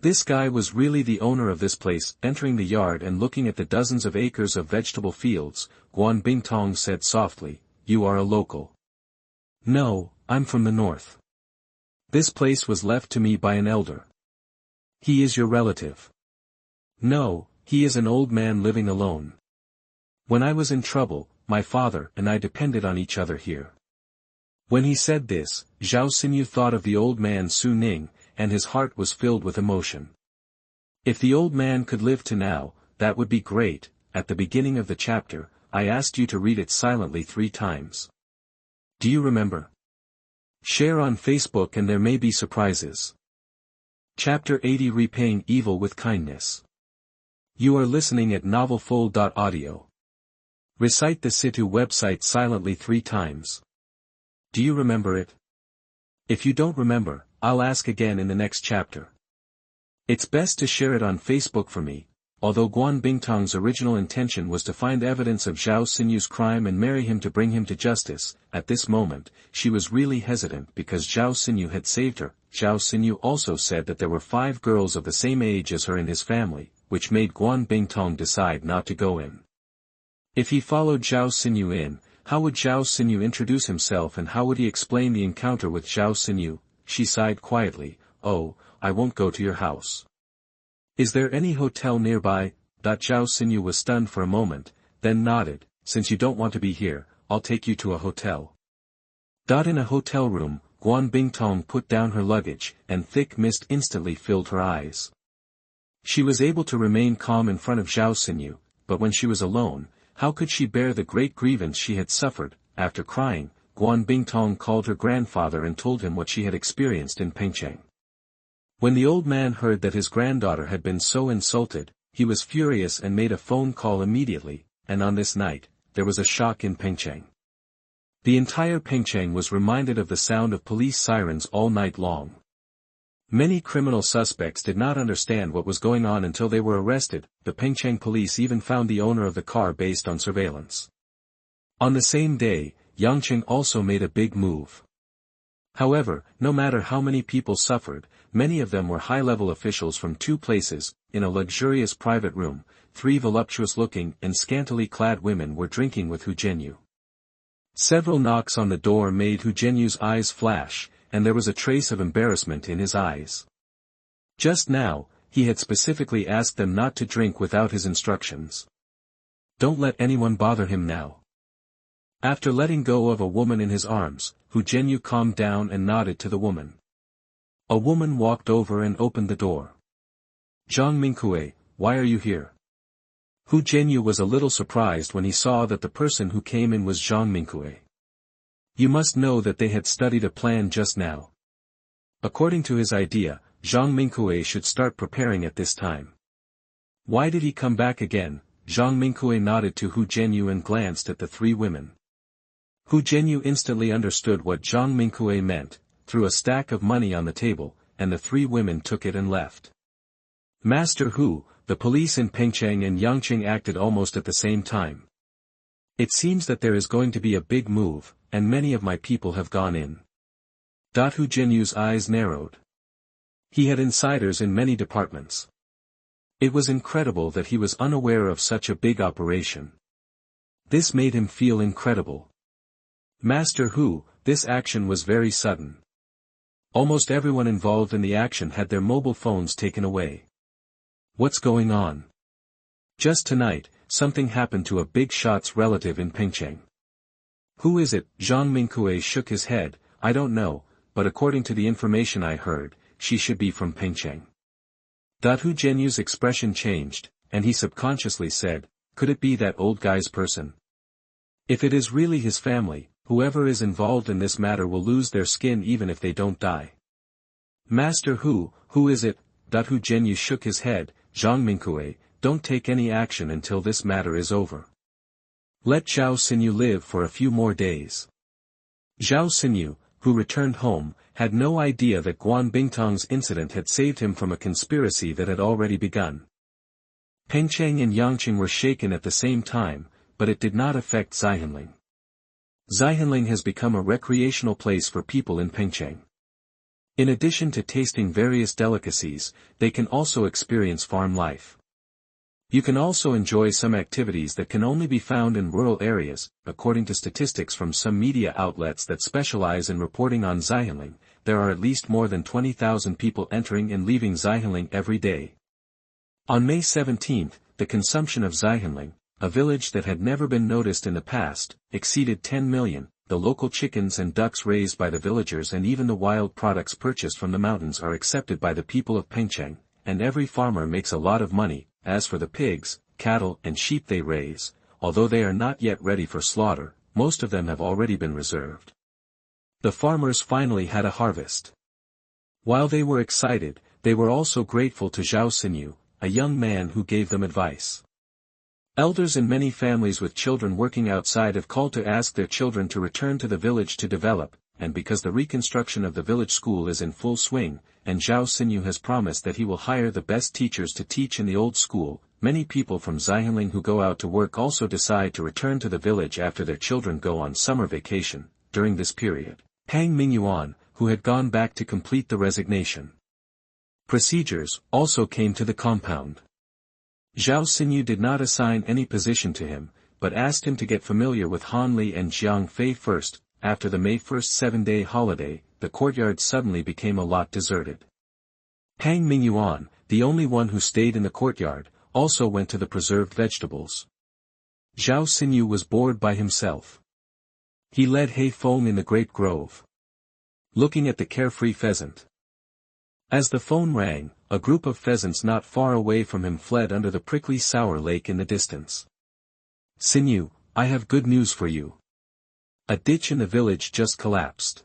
Speaker 1: This guy was really the owner of this place. Entering the yard and looking at the dozens of acres of vegetable fields, Guan Bingtong said softly, you are a local. No, I'm from the north. This place was left to me by an elder. He is your relative. No, he is an old man living alone. When I was in trouble, my father and I depended on each other here. When he said this, Zhao Xinyu thought of the old man Su Ning, and his heart was filled with emotion. If the old man could live to now, that would be great. At the beginning of the chapter, I asked you to read it silently 3 times. Do you remember? Share on Facebook and there may be surprises. Chapter 80, Repaying Evil with Kindness. You are listening at novelfull.audio. Recite the Situ website silently 3 times. Do you remember it? If you don't remember, I'll ask again in the next chapter. It's best to share it on Facebook for me. Although Guan Bingtong's original intention was to find evidence of Zhao Xinyu's crime and marry him to bring him to justice, at this moment, she was really hesitant because Zhao Xinyu had saved her. Zhao Xinyu also said that there were 5 girls of the same age as her in his family, which made Guan Bingtong decide not to go in. If he followed Zhao Xinyu in, how would Zhao Xinyu introduce himself and how would he explain the encounter with Zhao Xinyu? She sighed quietly. Oh, I won't go to your house. Is there any hotel nearby? Zhao Xinyu was stunned for a moment, then nodded. Since you don't want to be here, I'll take you to a hotel. In a hotel room, Guan Bingtong put down her luggage, and thick mist instantly filled her eyes. She was able to remain calm in front of Zhao Xinyu, but when she was alone, how could she bear the great grievance she had suffered? After crying, Guan Bingtong called her grandfather and told him what she had experienced in Pengcheng. When the old man heard that his granddaughter had been so insulted, he was furious and made a phone call immediately, and on this night, there was a shock in Pengcheng. The entire Pengcheng was reminded of the sound of police sirens all night long. Many criminal suspects did not understand what was going on until they were arrested. The Pengcheng police even found the owner of the car based on surveillance. On the same day, Yangqing also made a big move. However, no matter how many people suffered, many of them were high-level officials from 2 places. In a luxurious private room, 3 voluptuous-looking and scantily clad women were drinking with Hu Zhenyu. Several knocks on the door made Hu Zhenyu's eyes flash, and there was a trace of embarrassment in his eyes. Just now, he had specifically asked them not to drink without his instructions. Don't let anyone bother him now. After letting go of a woman in his arms, Hu Zhenyu calmed down and nodded to the woman. A woman walked over and opened the door. Zhang Mingkue, why are you here? Hu Zhenyu was a little surprised when he saw that the person who came in was Zhang Mingkue. You must know that they had studied a plan just now. According to his idea, Zhang Mingkue should start preparing at this time. Why did he come back again? Zhang Mingkue nodded to Hu Zhenyu and glanced at the 3 women. Hu Zhenyu instantly understood what Zhang Mingkue meant, threw a stack of money on the table, and the 3 women took it and left. Master Hu, the police in Pengcheng and Yangqing acted almost at the same time. It seems that there is going to be a big move, and many of my people have gone in. Hu Zhenyu's eyes narrowed. He had insiders in many departments. It was incredible that he was unaware of such a big operation. This made him feel incredible. Master Hu, this action was very sudden. Almost everyone involved in the action had their mobile phones taken away. What's going on? Just tonight, something happened to a big shot's relative in Pengcheng. Who is it? Zhang Mingkue shook his head. I don't know, but according to the information I heard, she should be from Pengcheng. Hu Zhenyu's expression changed, and he subconsciously said, could it be that old guy's person? If it is really his family, whoever is involved in this matter will lose their skin even if they don't die. Master Hu, who is it? Hu Zhenyu shook his head. Zhang Mingkue, don't take any action until this matter is over. Let Zhao Xinyu live for a few more days. Zhao Xinyu, who returned home, had no idea that Guan Bingtong's incident had saved him from a conspiracy that had already begun. Pengcheng and Yangqing were shaken at the same time, but it did not affect Zhihanling. Zhihanling has become a recreational place for people in Pengcheng. In addition to tasting various delicacies, they can also experience farm life. You can also enjoy some activities that can only be found in rural areas. According to statistics from some media outlets that specialize in reporting on Zhihanling, there are at least more than 20,000 people entering and leaving Zhihanling every day. On May 17, the consumption of Zhihanling, a village that had never been noticed in the past, exceeded 10 million. the local chickens and ducks raised by the villagers and even the wild products purchased from the mountains are accepted by the people of Pengcheng, and every farmer makes a lot of money. As for the pigs, cattle and sheep they raise, although they are not yet ready for slaughter, most of them have already been reserved. The farmers finally had a harvest. While they were excited, they were also grateful to Zhao Xinyu, a young man who gave them advice. Elders in many families with children working outside have called to ask their children to return to the village to develop, and because the reconstruction of the village school is in full swing, and Zhao Xinyu has promised that he will hire the best teachers to teach in the old school, many people from Xianling who go out to work also decide to return to the village after their children go on summer vacation. During this period, Pang Mingyuan, who had gone back to complete the resignation procedures, also came to the compound. Zhao Xinyu did not assign any position to him, but asked him to get familiar with Han Li and Jiang Fei first. After the May 1st 7-day holiday, the courtyard suddenly became a lot deserted. Pang Mingyuan, the only one who stayed in the courtyard, also went to the preserved vegetables. Zhao Xinyu was bored by himself. He led He Feng in the great grove, looking at the carefree pheasant. As the phone rang, a group of pheasants not far away from him fled under the prickly sour lake in the distance. Xinyu, I have good news for you. A ditch in the village just collapsed.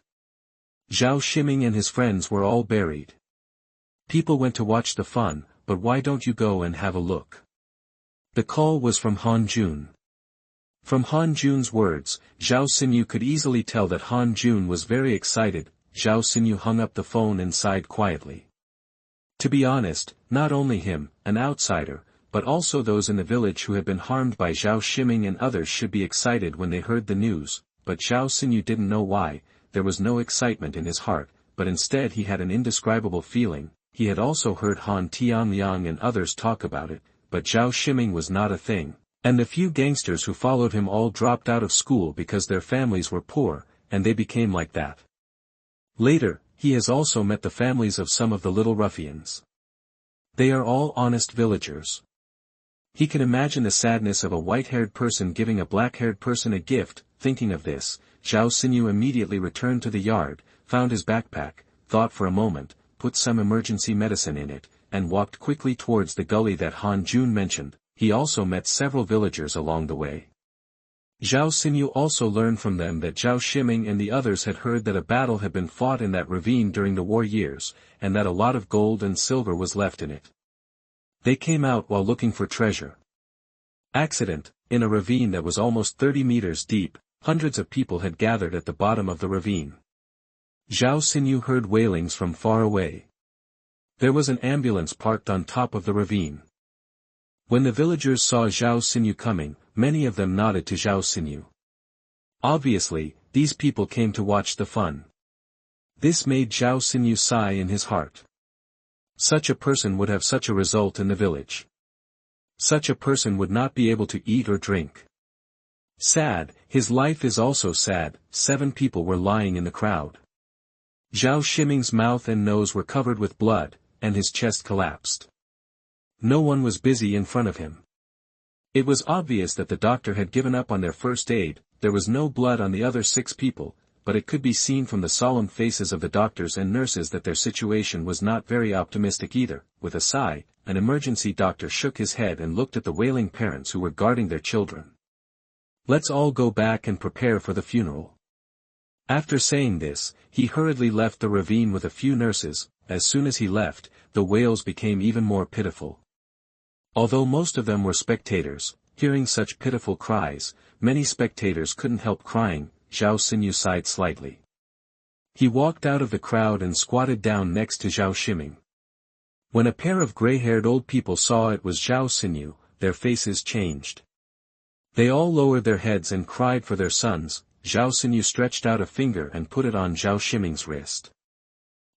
Speaker 1: Zhao Ximing and his friends were all buried. People went to watch the fun, but why don't you go and have a look? The call was from Han Jun. From Han Jun's words, Zhao Xinyu could easily tell that Han Jun was very excited. Zhao Xinyu hung up the phone and sighed quietly. To be honest, not only him, an outsider, but also those in the village who had been harmed by Zhao Ximing and others should be excited when they heard the news, but Zhao Xinyu didn't know why. There was no excitement in his heart, but instead he had an indescribable feeling. He had also heard Han Tianliang and others talk about it, but Zhao Ximing was not a thing, and the few gangsters who followed him all dropped out of school because their families were poor, and they became like that. Later, he has also met the families of some of the little ruffians. They are all honest villagers. He can imagine the sadness of a white-haired person giving a black-haired person a gift. Thinking of this, Zhao Xinyu immediately returned to the yard, found his backpack, thought for a moment, put some emergency medicine in it, and walked quickly towards the gully that Han Jun mentioned. He also met several villagers along the way. Zhao Xinyu also learned from them that Zhao Ximing and the others had heard that a battle had been fought in that ravine during the war years, and that a lot of gold and silver was left in it. They came out while looking for treasure. Accident, in a ravine that was almost 30 meters deep, hundreds of people had gathered at the bottom of the ravine. Zhao Xinyu heard wailings from far away. There was an ambulance parked on top of the ravine. When the villagers saw Zhao Xinyu coming, many of them nodded to Zhao Xinyu. Obviously, these people came to watch the fun. This made Zhao Xinyu sigh in his heart. Such a person would have such a result in the village. Such a person would not be able to eat or drink. Sad, his life is also sad. 7 people were lying in the crowd. Zhao Ximing's mouth and nose were covered with blood, and his chest collapsed. No one was busy in front of him. It was obvious that the doctor had given up on their first aid. There was no blood on the other 6 people, but it could be seen from the solemn faces of the doctors and nurses that their situation was not very optimistic either. With a sigh, an emergency doctor shook his head and looked at the wailing parents who were guarding their children. Let's all go back and prepare for the funeral. After saying this, he hurriedly left the ravine with a few nurses. As soon as he left, the wails became even more pitiful. Although most of them were spectators, hearing such pitiful cries, many spectators couldn't help crying. Zhao Xinyu sighed slightly. He walked out of the crowd and squatted down next to Zhao Ximing. When a pair of gray-haired old people saw it was Zhao Xinyu, their faces changed. They all lowered their heads and cried for their sons. Zhao Xinyu stretched out a finger and put it on Zhao Ximing's wrist.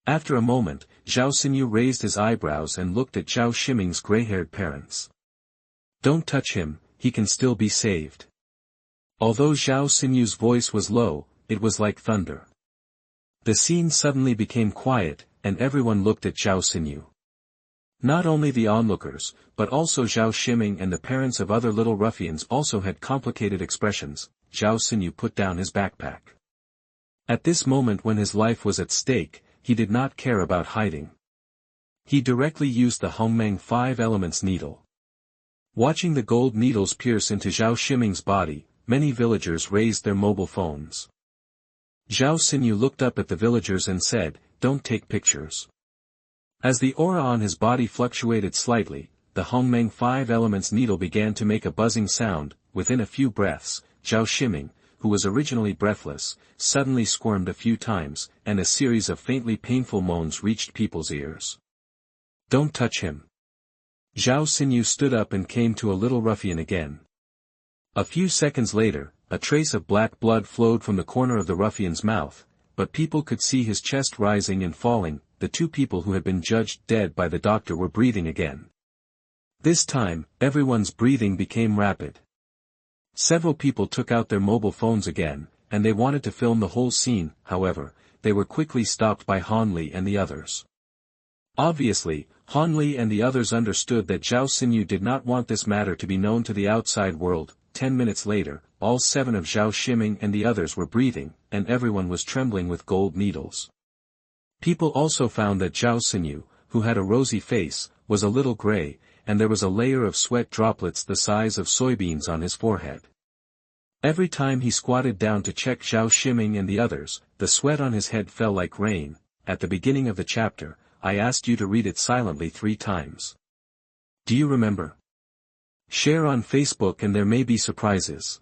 Speaker 1: After a moment, Zhao Xinyu raised his eyebrows and looked at Zhao Ximing's gray-haired parents. Don't touch him, he can still be saved. Although Zhao Xinyu's voice was low, it was like thunder. The scene suddenly became quiet, and everyone looked at Zhao Xinyu. Not only the onlookers, but also Zhao Ximing and the parents of other little ruffians also had complicated expressions. Zhao Xinyu put down his backpack. At this moment when his life was at stake, he did not care about hiding. He directly used the Hongmeng 5 elements needle. Watching the gold needles pierce into Zhao Xinyu's body, many villagers raised their mobile phones. Zhao Xinyu looked up at the villagers and said, "Don't take pictures." As the aura on his body fluctuated slightly, the Hongmeng 5 elements needle began to make a buzzing sound. Within a few breaths, Zhao Xinyu, who was originally breathless, suddenly squirmed a few times, and a series of faintly painful moans reached people's ears. "Don't touch him." Zhao Xinyu stood up and came to a little ruffian again. A few seconds later, a trace of black blood flowed from the corner of the ruffian's mouth, but people could see his chest rising and falling. The two people who had been judged dead by the doctor were breathing again. This time, everyone's breathing became rapid. Several people took out their mobile phones again, and they wanted to film the whole scene. However, they were quickly stopped by Hanli and the others. Obviously, Hanli and the others understood that Zhao Xinyu did not want this matter to be known to the outside world. 10 minutes later, all 7 of Zhao Xinyu and the others were breathing, and everyone was trembling with gold needles. People also found that Zhao Xinyu, who had a rosy face, was a little gray, and there was a layer of sweat droplets the size of soybeans on his forehead. Every time he squatted down to check Zhao Xinyu and the others, the sweat on his head fell like rain. At the beginning of the chapter, I asked you to read it silently 3 times. Do you remember? Share on Facebook and there may be surprises.